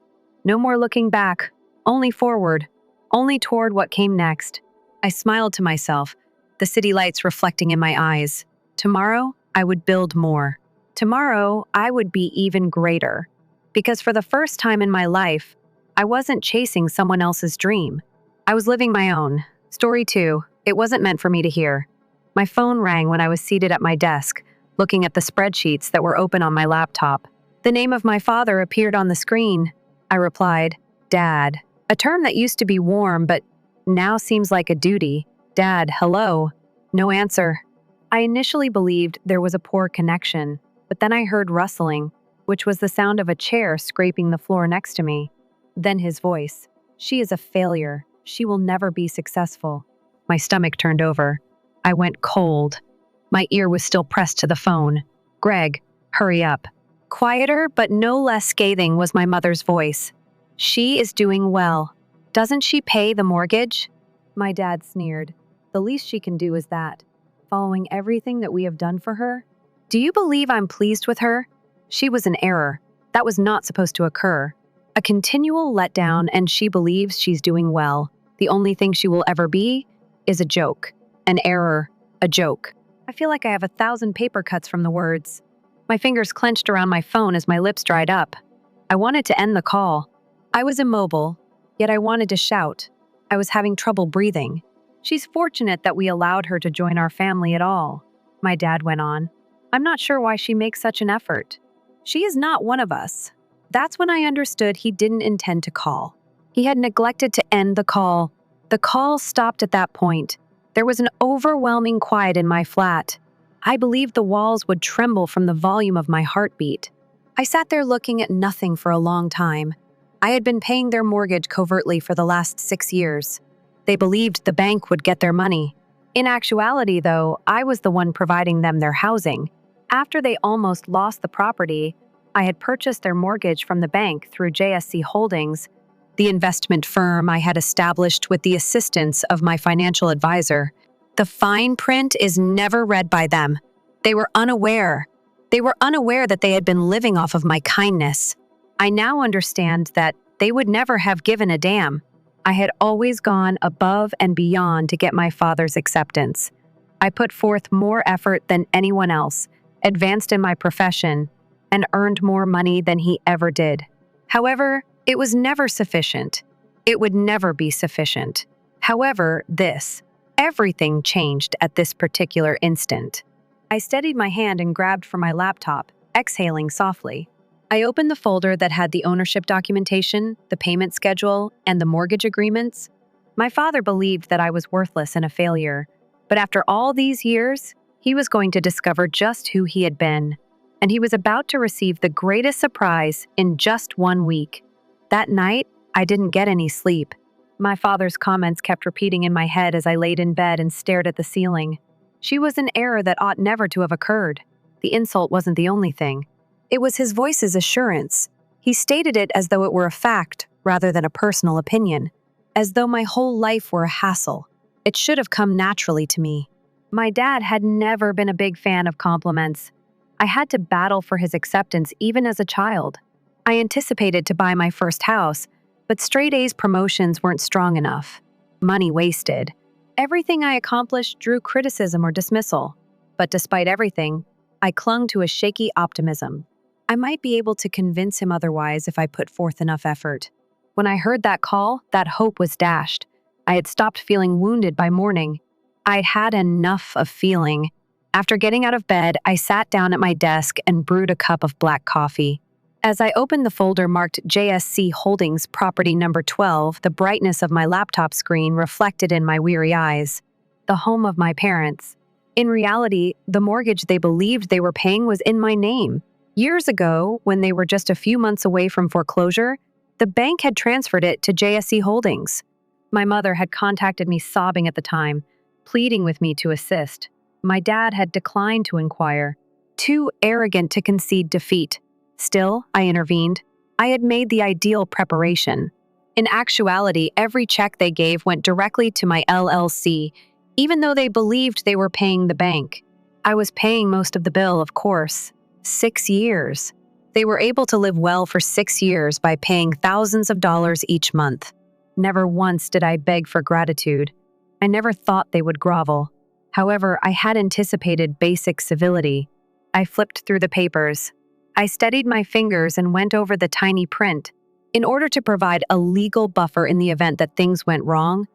No more looking back, only forward, only toward what came next. I smiled to myself, the city lights reflecting in my eyes. Tomorrow, I would build more. Tomorrow, I would be even greater. Because for the first time in my life, I wasn't chasing someone else's dream. I was living my own. Story 2, it wasn't meant for me to hear. My phone rang when I was seated at my desk, looking at the spreadsheets that were open on my laptop. The name of my father appeared on the screen. I replied, "Dad," a term that used to be warm but now seems like a duty. "Dad, hello." No answer. I initially believed there was a poor connection, but then I heard rustling, which was the sound of a chair scraping the floor next to me. Then his voice. "She is a failure. She will never be successful." My stomach turned over. I went cold. My ear was still pressed to the phone. "Greg, hurry up." Quieter but no less scathing was my mother's voice. "She is doing well. Doesn't she pay the mortgage?" My dad sneered. "The least she can do is that. Following everything that we have done for her? Do you believe I'm pleased with her? She was an error. That was not supposed to occur. A continual letdown, and she believes she's doing well. The only thing she will ever be is a joke. An error. A joke." I feel like I have 1,000 paper cuts from the words. My fingers clenched around my phone as my lips dried up. I wanted to end the call. I was immobile, yet I wanted to shout. I was having trouble breathing. "She's fortunate that we allowed her to join our family at all," my dad went on. "I'm not sure why she makes such an effort. She is not one of us." That's when I understood he didn't intend to call. He had neglected to end the call. The call stopped at that point. There was an overwhelming quiet in my flat. I believed the walls would tremble from the volume of my heartbeat. I sat there looking at nothing for a long time. I had been paying their mortgage covertly for the last 6 years. They believed the bank would get their money. In actuality, though, I was the one providing them their housing. After they almost lost the property, I had purchased their mortgage from the bank through JSC Holdings, the investment firm I had established with the assistance of my financial advisor. The fine print is never read by them. They were unaware. They were unaware that they had been living off of my kindness. I now understand that they would never have given a damn. I had always gone above and beyond to get my father's acceptance. I put forth more effort than anyone else, advanced in my profession, and earned more money than he ever did. However, it was never sufficient. It would never be sufficient. However, everything changed at this particular instant. I steadied my hand and grabbed for my laptop, exhaling softly. I opened the folder that had the ownership documentation, the payment schedule, and the mortgage agreements. My father believed that I was worthless and a failure, but after all these years, he was going to discover just who he had been, and he was about to receive the greatest surprise in just 1 week. That night, I didn't get any sleep. My father's comments kept repeating in my head as I laid in bed and stared at the ceiling. She was an error that ought never to have occurred. The insult wasn't the only thing. It was his voice's assurance. He stated it as though it were a fact rather than a personal opinion, as though my whole life were a hassle. It should have come naturally to me. My dad had never been a big fan of compliments. I had to battle for his acceptance even as a child. I anticipated to buy my first house, but straight A's promotions weren't strong enough. Money wasted. Everything I accomplished drew criticism or dismissal. But despite everything, I clung to a shaky optimism. I might be able to convince him otherwise if I put forth enough effort. When I heard that call, that hope was dashed. I had stopped feeling wounded by morning. I'd had enough of feeling. After getting out of bed, I sat down at my desk and brewed a cup of black coffee. As I opened the folder marked JSC Holdings Property Number 12, the brightness of my laptop screen reflected in my weary eyes. The home of my parents. In reality, the mortgage they believed they were paying was in my name. Years ago, when they were just a few months away from foreclosure, the bank had transferred it to JSC Holdings. My mother had contacted me sobbing at the time, pleading with me to assist. My dad had declined to inquire, too arrogant to concede defeat. Still, I intervened. I had made the ideal preparation. In actuality, every check they gave went directly to my LLC, even though they believed they were paying the bank. I was paying most of the bill, of course. 6 years. They were able to live well for 6 years by paying thousands of dollars each month. Never once did I beg for gratitude. I never thought they would grovel. However, I had anticipated basic civility. I flipped through the papers. I steadied my fingers and went over the tiny print. In order to provide a legal buffer in the event that things went wrong,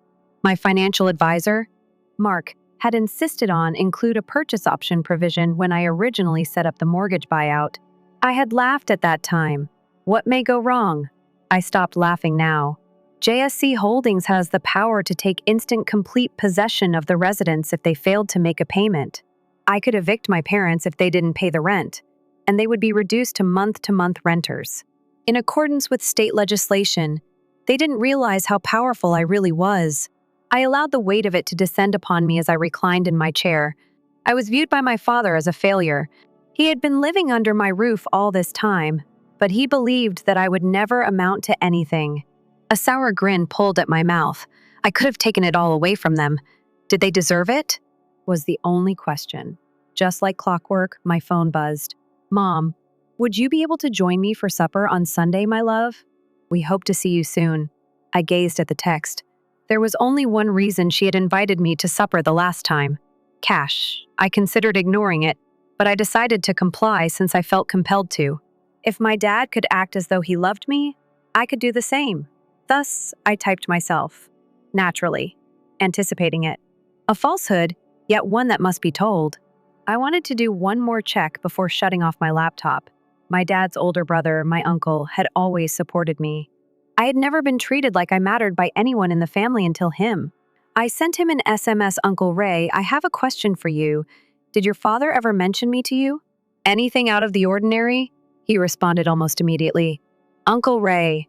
my financial advisor, Mark, had insisted on include a purchase option provision when I originally set up the mortgage buyout. I had laughed at that time. What may go wrong? I stopped laughing now. JSC Holdings has the power to take instant complete possession of the residence if they failed to make a payment. I could evict my parents if they didn't pay the rent, and they would be reduced to month-to-month renters. In accordance with state legislation, they didn't realize how powerful I really was. I allowed the weight of it to descend upon me as I reclined in my chair. I was viewed by my father as a failure. He had been living under my roof all this time, but he believed that I would never amount to anything. A sour grin pulled at my mouth. I could have taken it all away from them. Did they deserve it? Was the only question. Just like clockwork, my phone buzzed. Mom, would you be able to join me for supper on Sunday, my love? We hope to see you soon. I gazed at the text. There was only one reason she had invited me to supper the last time. Cash. I considered ignoring it, but I decided to comply since I felt compelled to. If my dad could act as though he loved me, I could do the same. Thus, I typed myself. Naturally. Anticipating it. A falsehood, yet one that must be told. I wanted to do one more check before shutting off my laptop. My dad's older brother, my uncle, had always supported me. I had never been treated like I mattered by anyone in the family until him. I sent him an SMS, Uncle Ray, I have a question for you. Did your father ever mention me to you? Anything out of the ordinary? He responded almost immediately. Uncle Ray,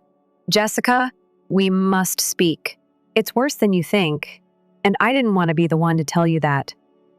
Jessica, we must speak. It's worse than you think. And I didn't want to be the one to tell you that.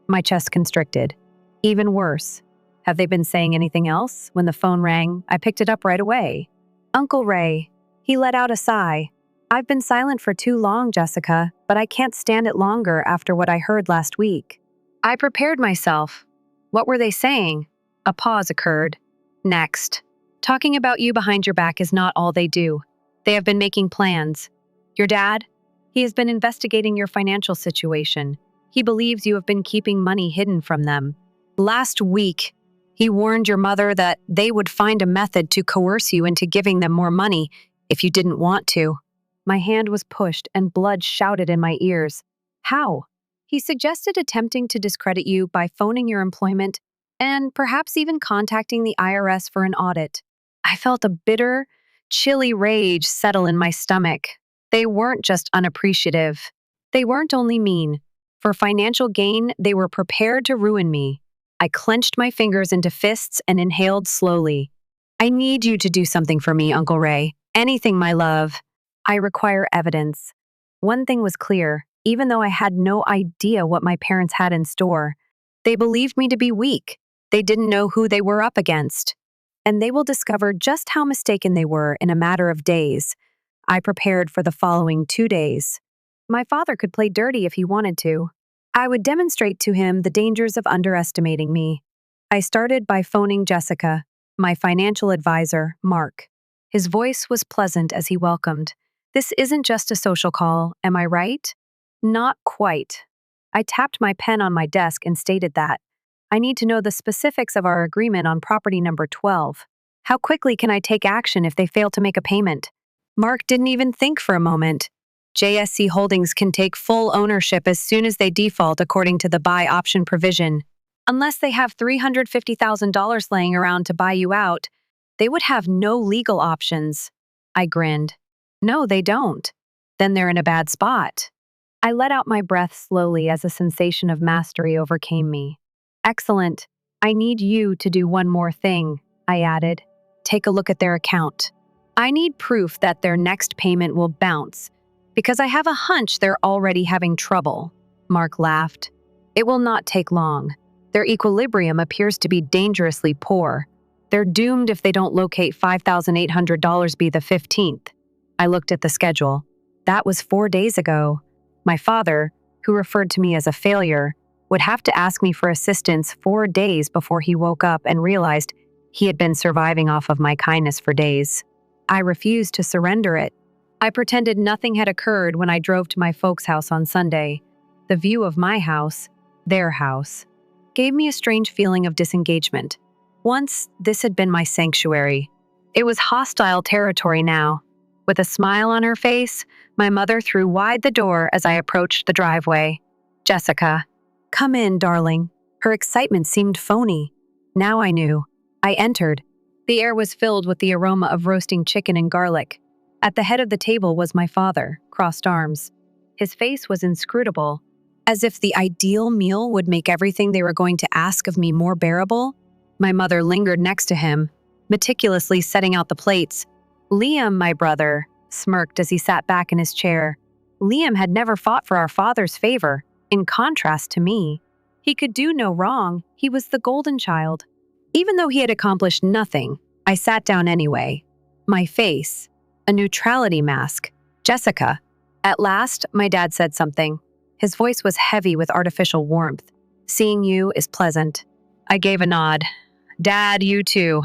My chest constricted. Even worse. Have they been saying anything else? When the phone rang, I picked it up right away. Uncle Ray. He let out a sigh. I've been silent for too long, Jessica, but I can't stand it longer after what I heard last week. I prepared myself. What were they saying? A pause occurred. Next. Talking about you behind your back is not all they do. They have been making plans. Your dad? He has been investigating your financial situation. He believes you have been keeping money hidden from them. Last week, he warned your mother that they would find a method to coerce you into giving them more money if you didn't want to. My hand was pushed and blood shouted in my ears. How? He suggested attempting to discredit you by phoning your employment and perhaps even contacting the IRS for an audit. I felt a bitter, chilly rage settle in my stomach. They weren't just unappreciative. They weren't only mean. For financial gain, they were prepared to ruin me. I clenched my fingers into fists and inhaled slowly. I need you to do something for me, Uncle Ray. Anything, my love. I require evidence. One thing was clear, even though I had no idea what my parents had in store. They believed me to be weak. They didn't know who they were up against. And they will discover just how mistaken they were in a matter of days. I prepared for the following 2 days. My father could play dirty if he wanted to. I would demonstrate to him the dangers of underestimating me. I started by phoning Jessica, my financial advisor, Mark. His voice was pleasant as he welcomed. This isn't just a social call, am I right? Not quite. I tapped my pen on my desk and stated that. I need to know the specifics of our agreement on property number 12. How quickly can I take action if they fail to make a payment? Mark didn't even think for a moment. JSC Holdings can take full ownership as soon as they default according to the buy option provision. Unless they have $350,000 laying around to buy you out, they would have no legal options. I grinned. No, they don't. Then they're in a bad spot. I let out my breath slowly as a sensation of mastery overcame me. Excellent. I need you to do one more thing, I added. Take a look at their account. I need proof that their next payment will bounce, because I have a hunch they're already having trouble. Mark laughed. It will not take long. Their equilibrium appears to be dangerously poor. They're doomed if they don't locate $5,800 by the 15th. I looked at the schedule. That was 4 days ago. My father, who referred to me as a failure, would have to ask me for assistance 4 days before he woke up and realized he had been surviving off of my kindness for days. I refused to surrender it. I pretended nothing had occurred when I drove to my folks' house on Sunday. The view of my house, their house, gave me a strange feeling of disengagement. Once, this had been my sanctuary. It was hostile territory now. With a smile on her face, my mother threw wide the door as I approached the driveway. Jessica, come in, darling. Her excitement seemed phony. Now I knew. I entered. The air was filled with the aroma of roasting chicken and garlic. At the head of the table was my father, crossed arms. His face was inscrutable, as if the ideal meal would make everything they were going to ask of me more bearable. My mother lingered next to him, meticulously setting out the plates. Liam, my brother, smirked as he sat back in his chair. Liam had never fought for our father's favor, in contrast to me. He could do no wrong. He was the golden child. Even though he had accomplished nothing, I sat down anyway. My face, a neutrality mask. Jessica. At last, my dad said something. His voice was heavy with artificial warmth. Seeing you is pleasant. I gave a nod. Dad, you too.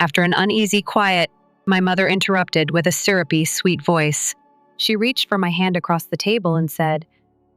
After an uneasy quiet, my mother interrupted with a syrupy, sweet voice. She reached for my hand across the table and said,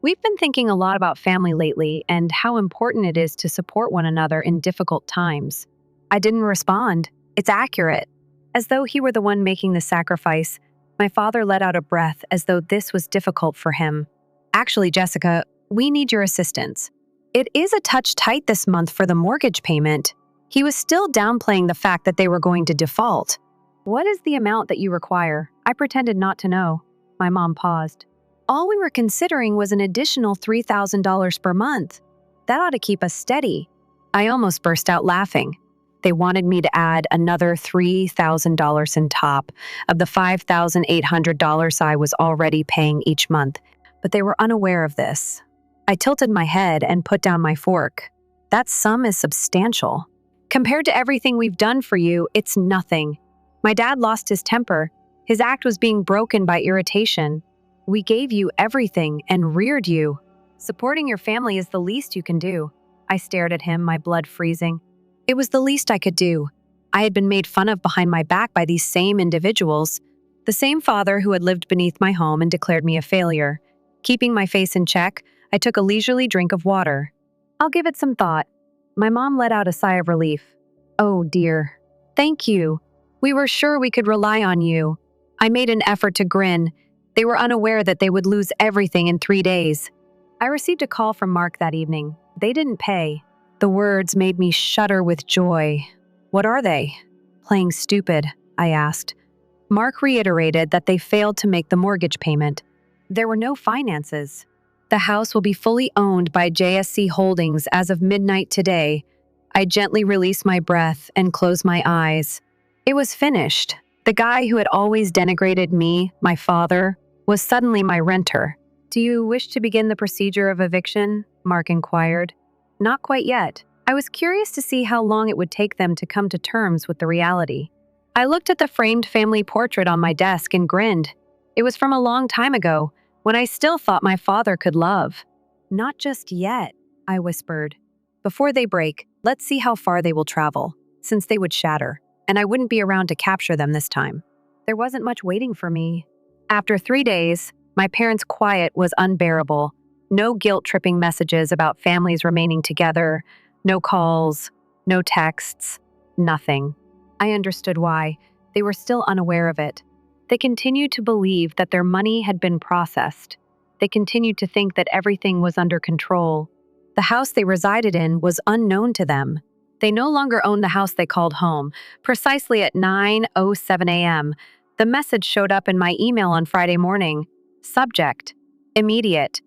We've been thinking a lot about family lately and how important it is to support one another in difficult times. I didn't respond. It's accurate. As though he were the one making the sacrifice, my father let out a breath as though this was difficult for him. Actually, Jessica, we need your assistance. It is a touch tight this month for the mortgage payment. He was still downplaying the fact that they were going to default. What is the amount that you require? I pretended not to know. My mom paused. All we were considering was an additional $3,000 per month. That ought to keep us steady. I almost burst out laughing. They wanted me to add another $3,000 in top of the $5,800 I was already paying each month, but they were unaware of this. I tilted my head and put down my fork. That sum is substantial. Compared to everything we've done for you, it's nothing. My dad lost his temper. His act was being broken by irritation. We gave you everything and reared you. Supporting your family is the least you can do. I stared at him, my blood freezing. It was the least I could do. I had been made fun of behind my back by these same individuals, the same father who had lived beneath my home and declared me a failure. Keeping my face in check, I took a leisurely drink of water. I'll give it some thought. My mom let out a sigh of relief. Oh dear. Thank you. We were sure we could rely on you. I made an effort to grin. They were unaware that they would lose everything in 3 days. I received a call from Mark that evening. They didn't pay. The words made me shudder with joy. What are they? Playing stupid, I asked. Mark reiterated that they failed to make the mortgage payment. There were no finances. The house will be fully owned by JSC Holdings as of midnight today. I gently released my breath and closed my eyes. It was finished. The guy who had always denigrated me, my father, was suddenly my renter. Do you wish to begin the procedure of eviction? Mark inquired. Not quite yet. I was curious to see how long it would take them to come to terms with the reality. I looked at the framed family portrait on my desk and grinned. It was from a long time ago, when I still thought my father could love. Not just yet, I whispered. Before they break, let's see how far they will travel, since they would shatter, and I wouldn't be around to capture them this time. There wasn't much waiting for me. After 3 days, my parents' quiet was unbearable. No guilt-tripping messages about families remaining together, no calls, no texts, nothing. I understood why. They were still unaware of it. They continued to believe that their money had been processed. They continued to think that everything was under control. The house they resided in was unknown to them. They no longer owned the house they called home. Precisely at 9:07 a.m., the message showed up in my email on Friday morning. Subject: immediate.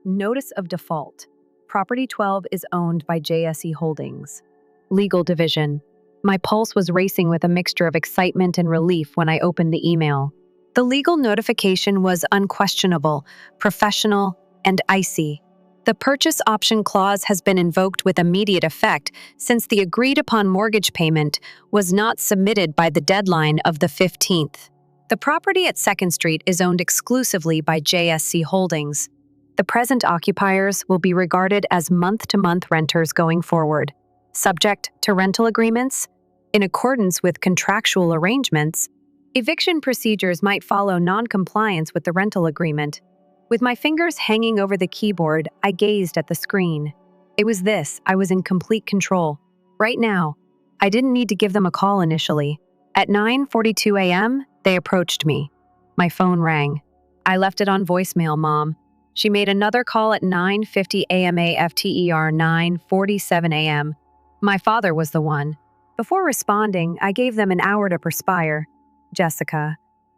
Notice of default. Property 12 is owned by JSE Holdings. Legal division. My pulse was racing with a mixture of excitement and relief when I opened the email. The legal notification was unquestionable, professional, and icy. The purchase option clause has been invoked with immediate effect since the agreed-upon mortgage payment was not submitted by the deadline of the 15th. The property at 2nd Street is owned exclusively by JSC Holdings. The present occupiers will be regarded as month-to-month renters going forward, subject to rental agreements. In accordance with contractual arrangements, eviction procedures might follow non-compliance with the rental agreement. With my fingers hanging over the keyboard, I gazed at the screen. It was this: I was in complete control. Right now, I didn't need to give them a call initially. At 9:42 a.m., they approached me. My phone rang. I left it on voicemail, Mom. She made another call at 9:50 a.m. after 9:47 a.m. My father was the one. Before responding, I gave them an hour to perspire. Jessica.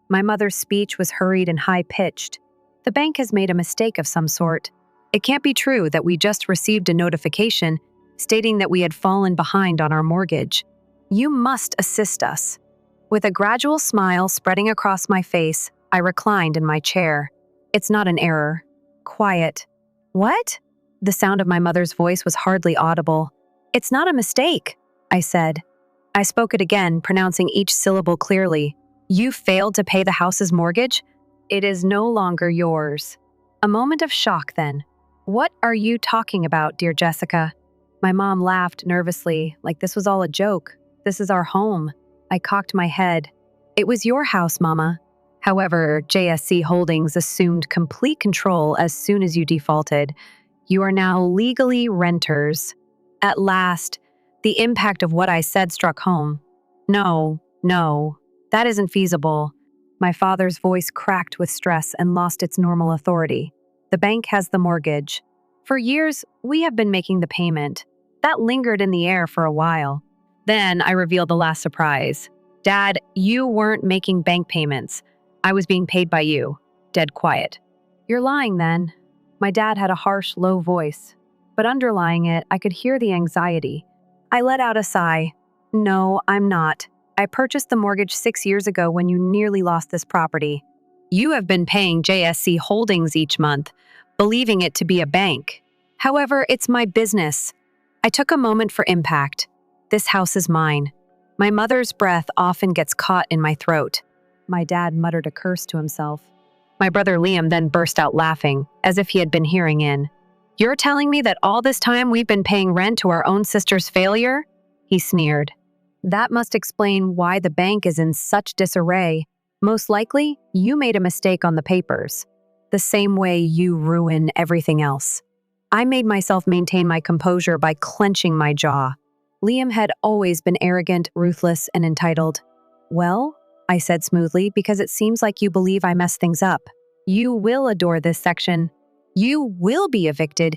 My mother's speech was hurried and high-pitched. The bank has made a mistake of some sort. It can't be true that we just received a notification stating that we had fallen behind on our mortgage. You must assist us. With a gradual smile spreading across my face, I reclined in my chair. It's not an error. Quiet. What? The sound of my mother's voice was hardly audible. It's not a mistake, I said. I spoke it again, pronouncing each syllable clearly. You failed to pay the house's mortgage? It is no longer yours. A moment of shock then. What are you talking about, dear Jessica? My mom laughed nervously, like this was all a joke. This is our home. I cocked my head. It was your house, Mama. However, JSC Holdings assumed complete control as soon as you defaulted. You are now legally renters. At last, the impact of what I said struck home. No, that isn't feasible. My father's voice cracked with stress and lost its normal authority. The bank has the mortgage. For years, we have been making the payment. That lingered in the air for a while. Then I revealed the last surprise. Dad, you weren't making bank payments. I was being paid by you. Dead quiet. You're lying then. My dad had a harsh, low voice. But underlying it, I could hear the anxiety. I let out a sigh. No, I'm not. I purchased the mortgage 6 years ago when you nearly lost this property. You have been paying JSC Holdings each month, believing it to be a bank. However, it's my business. I took a moment for impact. This house is mine. My mother's breath often gets caught in my throat. My dad muttered a curse to himself. My brother Liam then burst out laughing, as if he had been hearing in. You're telling me that all this time we've been paying rent to our own sister's failure? He sneered. That must explain why the bank is in such disarray. Most likely, you made a mistake on the papers. The same way you ruin everything else. I made myself maintain my composure by clenching my jaw. Liam had always been arrogant, ruthless, and entitled. Well, I said smoothly, because it seems like you believe I messed things up. You will adore this section. You will be evicted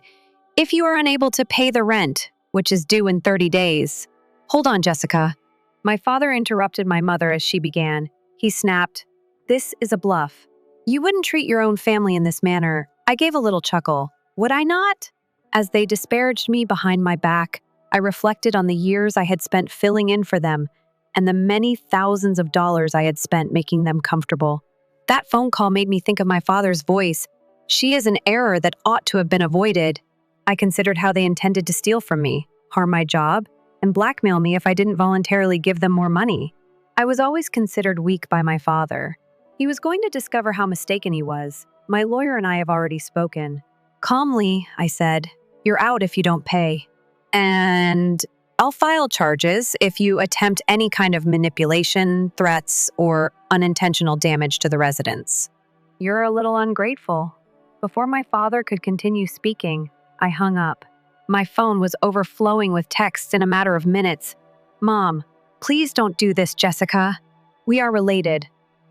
if you are unable to pay the rent, which is due in 30 days. Hold on, Jessica. My father interrupted my mother as she began. He snapped, This is a bluff. You wouldn't treat your own family in this manner. I gave a little chuckle. Would I not? As they disparaged me behind my back, I reflected on the years I had spent filling in for them and the many thousands of dollars I had spent making them comfortable. That phone call made me think of my father's voice. She is an error that ought to have been avoided. I considered how they intended to steal from me, harm my job, and blackmail me if I didn't voluntarily give them more money. I was always considered weak by my father. He was going to discover how mistaken he was. My lawyer and I have already spoken. Calmly, I said, You're out if you don't pay. And I'll file charges if you attempt any kind of manipulation, threats, or unintentional damage to the residents. You're a little ungrateful. Before my father could continue speaking, I hung up. My phone was overflowing with texts in a matter of minutes. Mom, please don't do this, Jessica. We are related.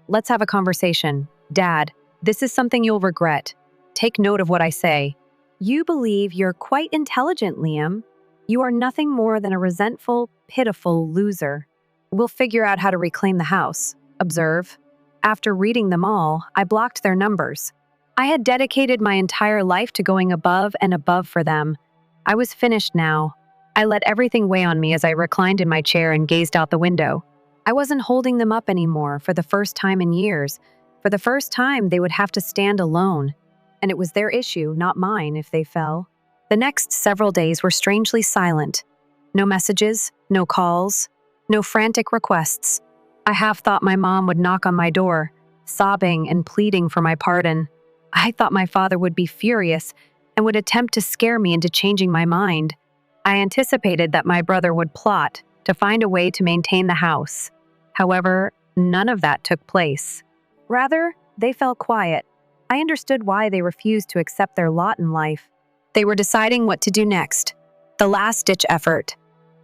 Let's have a conversation. Dad, this is something you'll regret. Take note of what I say. You believe you're quite intelligent, Liam. You are nothing more than a resentful, pitiful loser. We'll figure out how to reclaim the house. Observe. After reading them all, I blocked their numbers. I had dedicated my entire life to going above and above for them. I was finished now. I let everything weigh on me as I reclined in my chair and gazed out the window. I wasn't holding them up anymore for the first time in years. For the first time, they would have to stand alone. And it was their issue, not mine, if they fell. The next several days were strangely silent. No messages, no calls, no frantic requests. I half thought my mom would knock on my door, sobbing and pleading for my pardon. I thought my father would be furious and would attempt to scare me into changing my mind. I anticipated that my brother would plot to find a way to maintain the house. However, none of that took place. Rather, they fell quiet. I understood why they refused to accept their lot in life. They were deciding what to do next. The last-ditch effort.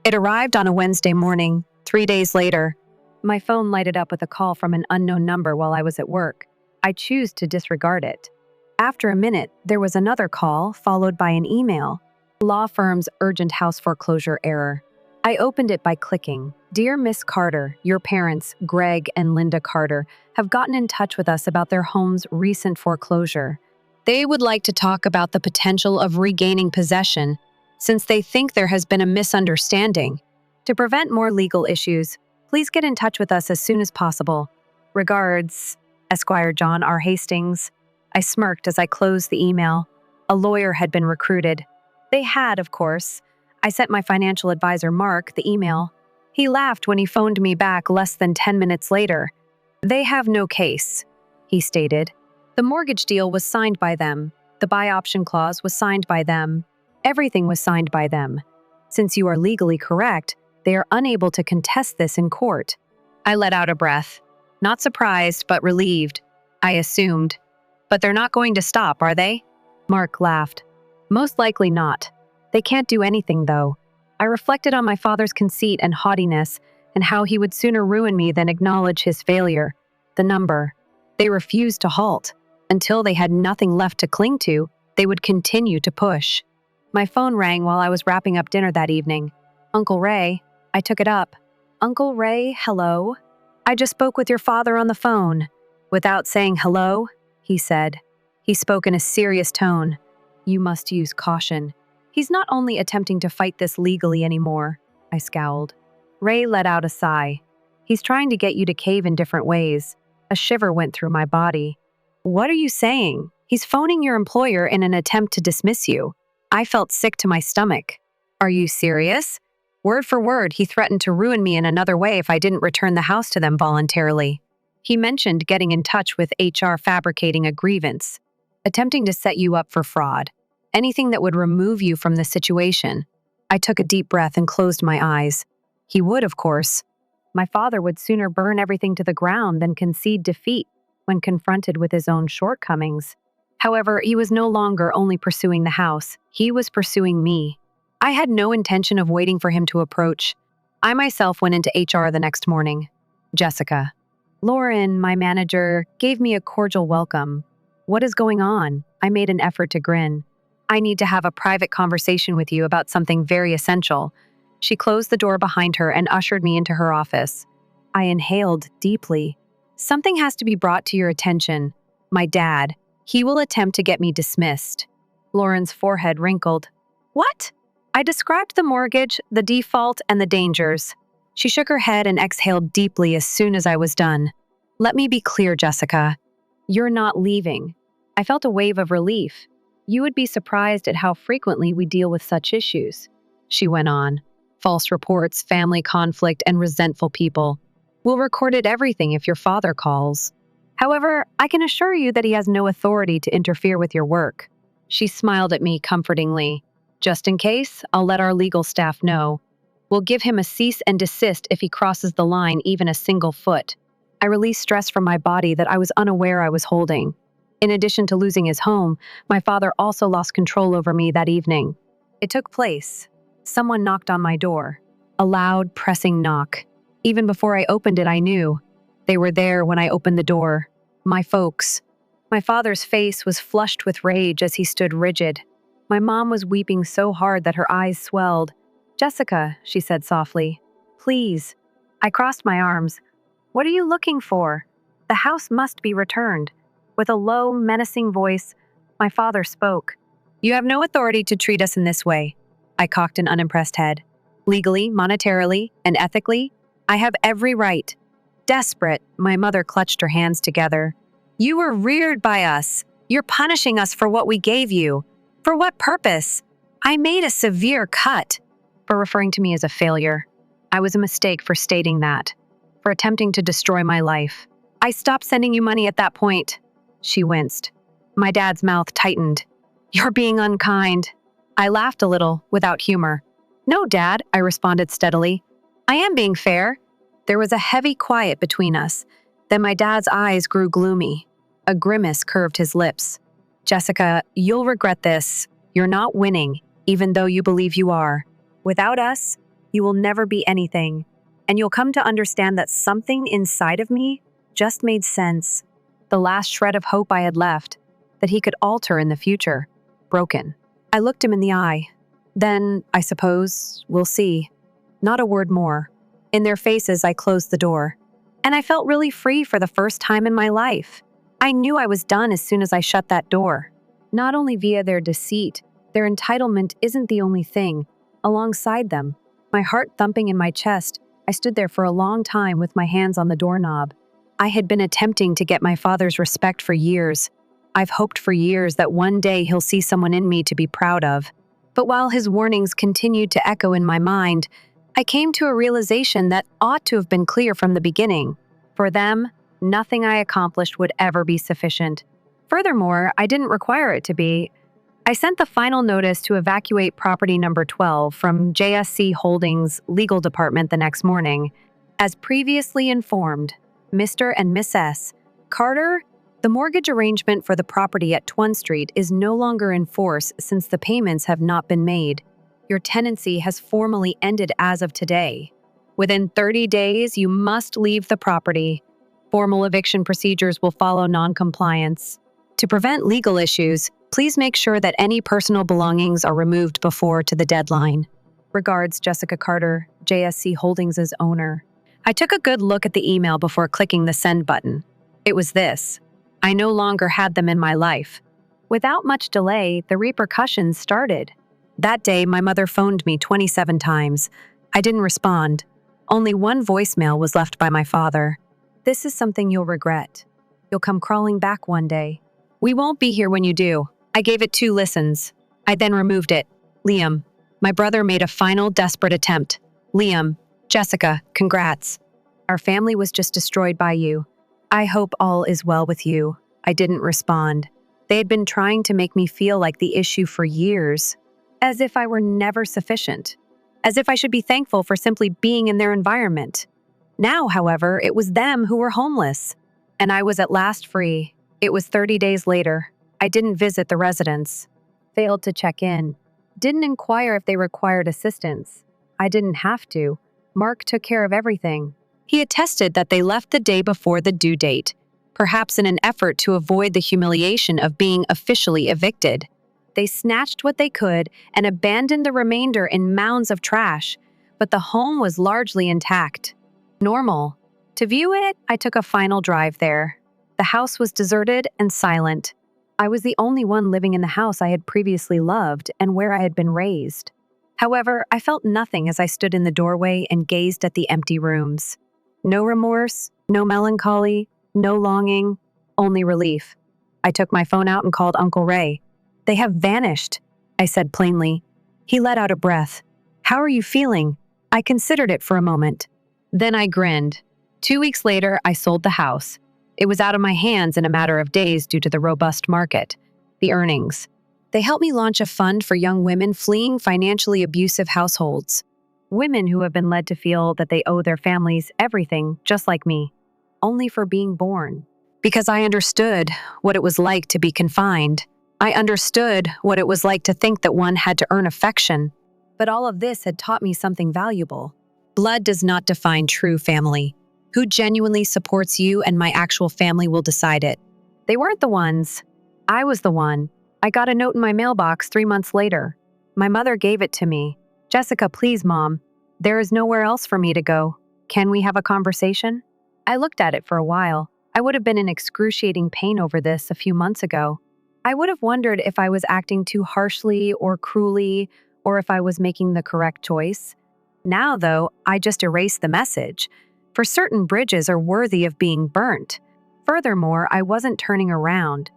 It arrived on a Wednesday morning, 3 days later. My phone lighted up with a call from an unknown number while I was at work. I chose to disregard it. After a minute, there was another call, followed by an email. Law firm's urgent house foreclosure error. I opened it by clicking. Dear Miss Carter, your parents, Greg and Linda Carter, have gotten in touch with us about their home's recent foreclosure. They would like to talk about the potential of regaining possession, since they think there has been a misunderstanding. To prevent more legal issues, please get in touch with us as soon as possible. Regards, Esquire John R. Hastings. I smirked as I closed the email. A lawyer had been recruited. They had, of course. I sent my financial advisor, Mark, the email. He laughed when he phoned me back less than 10 minutes later. They have no case, he stated. The mortgage deal was signed by them. The buy option clause was signed by them. Everything was signed by them. Since you are legally correct, they are unable to contest this in court. I let out a breath. Not surprised, but relieved. I assumed. But they're not going to stop, are they? Mark laughed. Most likely not. They can't do anything, though. I reflected on my father's conceit and haughtiness, and how he would sooner ruin me than acknowledge his failure. The number. They refused to halt. Until they had nothing left to cling to, they would continue to push. My phone rang while I was wrapping up dinner that evening. Uncle Ray. I took it up. Uncle Ray, hello? I just spoke with your father on the phone. Without saying hello, he said. He spoke in a serious tone. You must use caution. He's not only attempting to fight this legally anymore, I scowled. Ray let out a sigh. He's trying to get you to cave in different ways. A shiver went through my body. What are you saying? He's phoning your employer in an attempt to dismiss you. I felt sick to my stomach. Are you serious? Word for word, he threatened to ruin me in another way if I didn't return the house to them voluntarily. He mentioned getting in touch with HR fabricating a grievance, attempting to set you up for fraud. Anything that would remove you from the situation. I took a deep breath and closed my eyes. He would, of course. My father would sooner burn everything to the ground than concede defeat when confronted with his own shortcomings. However, he was no longer only pursuing the house. He was pursuing me. I had no intention of waiting for him to approach. I myself went into HR the next morning. Jessica. Lauren, my manager, gave me a cordial welcome. What is going on? I made an effort to grin. I need to have a private conversation with you about something very essential. She closed the door behind her and ushered me into her office. I inhaled deeply. Something has to be brought to your attention. My dad. He will attempt to get me dismissed. Lauren's forehead wrinkled. What? I described the mortgage, the default, and the dangers. She shook her head and exhaled deeply as soon as I was done. Let me be clear, Jessica. You're not leaving. I felt a wave of relief. You would be surprised at how frequently we deal with such issues. She went on. False reports, family conflict, and resentful people. We'll record everything if your father calls. However, I can assure you that he has no authority to interfere with your work. She smiled at me comfortingly. Just in case, I'll let our legal staff know. We'll give him a cease and desist if he crosses the line even a single foot. I released stress from my body that I was unaware I was holding. In addition to losing his home, my father also lost control over me that evening. It took place. Someone knocked on my door. A loud, pressing knock. Even before I opened it, I knew. They were there when I opened the door. My folks. My father's face was flushed with rage as he stood rigid. My mom was weeping so hard that her eyes swelled. Jessica, she said softly. Please. I crossed my arms. What are you looking for? The house must be returned. With a low, menacing voice, my father spoke. You have no authority to treat us in this way. I cocked an unimpressed head. Legally, monetarily, and ethically, I have every right. Desperate, my mother clutched her hands together. You were reared by us. You're punishing us for what we gave you. For what purpose? I made a severe cut. For referring to me as a failure. I was a mistake for stating that. For attempting to destroy my life. I stopped sending you money at that point. She winced. My dad's mouth tightened. You're being unkind. I laughed a little, without humor. No, Dad, I responded steadily. I am being fair. There was a heavy quiet between us. Then my dad's eyes grew gloomy. A grimace curved his lips. Jessica, you'll regret this. You're not winning, even though you believe you are. Without us, you will never be anything. And you'll come to understand that something inside of me just made sense. The last shred of hope I had left, that he could alter in the future, broken. I looked him in the eye. Then, I suppose, we'll see. Not a word more. In their faces, I closed the door. And I felt really free for the first time in my life. I knew I was done as soon as I shut that door. Not only via their deceit, their entitlement isn't the only thing. Alongside them, my heart thumping in my chest, I stood there for a long time with my hands on the doorknob. I had been attempting to get my father's respect for years. I've hoped for years that one day he'll see someone in me to be proud of. But while his warnings continued to echo in my mind, I came to a realization that ought to have been clear from the beginning. For them, nothing I accomplished would ever be sufficient. Furthermore, I didn't require it to be. I sent the final notice to evacuate property number 12 from JSC Holdings' legal department the next morning. As previously informed, Mr. and Miss S. Carter, the mortgage arrangement for the property at Twin Street is no longer in force since the payments have not been made. Your tenancy has formally ended as of today. Within 30 days, you must leave the property. Formal eviction procedures will follow non-compliance. To prevent legal issues, please make sure that any personal belongings are removed before to the deadline. Regards, Jessica Carter, JSC Holdings' owner. I took a good look at the email before clicking the send button. It was this. I no longer had them in my life. Without much delay, the repercussions started. That day, my mother phoned me 27 times. I didn't respond. Only one voicemail was left by my father. This is something you'll regret. You'll come crawling back one day. We won't be here when you do. I gave it 2 listens. I then removed it. Liam. My brother made a final desperate attempt. Liam. Jessica, congrats. Our family was just destroyed by you. I hope all is well with you. I didn't respond. They had been trying to make me feel like the issue for years, as if I were never sufficient, as if I should be thankful for simply being in their environment. Now, however, it was them who were homeless, and I was at last free. It was 30 days later. I didn't visit the residents, failed to check in, didn't inquire if they required assistance. I didn't have to. Mark took care of everything. He attested that they left the day before the due date, perhaps in an effort to avoid the humiliation of being officially evicted. They snatched what they could and abandoned the remainder in mounds of trash, but the home was largely intact. Normal. To view it, I took a final drive there. The house was deserted and silent. I was the only one living in the house I had previously loved and where I had been raised. However, I felt nothing as I stood in the doorway and gazed at the empty rooms. No remorse, no melancholy, no longing, only relief. I took my phone out and called Uncle Ray. They have vanished, I said plainly. He let out a breath. How are you feeling? I considered it for a moment. Then I grinned. 2 weeks later, I sold the house. It was out of my hands in a matter of days due to the robust market, the earnings. They helped me launch a fund for young women fleeing financially abusive households. Women who have been led to feel that they owe their families everything, just like me, only for being born. Because I understood what it was like to be confined. I understood what it was like to think that one had to earn affection. But all of this had taught me something valuable. Blood does not define true family. Who genuinely supports you and my actual family will decide it. They weren't the ones. I was the one. I got a note in my mailbox 3 months later. My mother gave it to me. Jessica, please, Mom. There is nowhere else for me to go. Can we have a conversation? I looked at it for a while. I would have been in excruciating pain over this a few months ago. I would have wondered if I was acting too harshly or cruelly, or if I was making the correct choice. Now, though, I just erased the message. For certain bridges are worthy of being burnt. Furthermore, I wasn't turning around.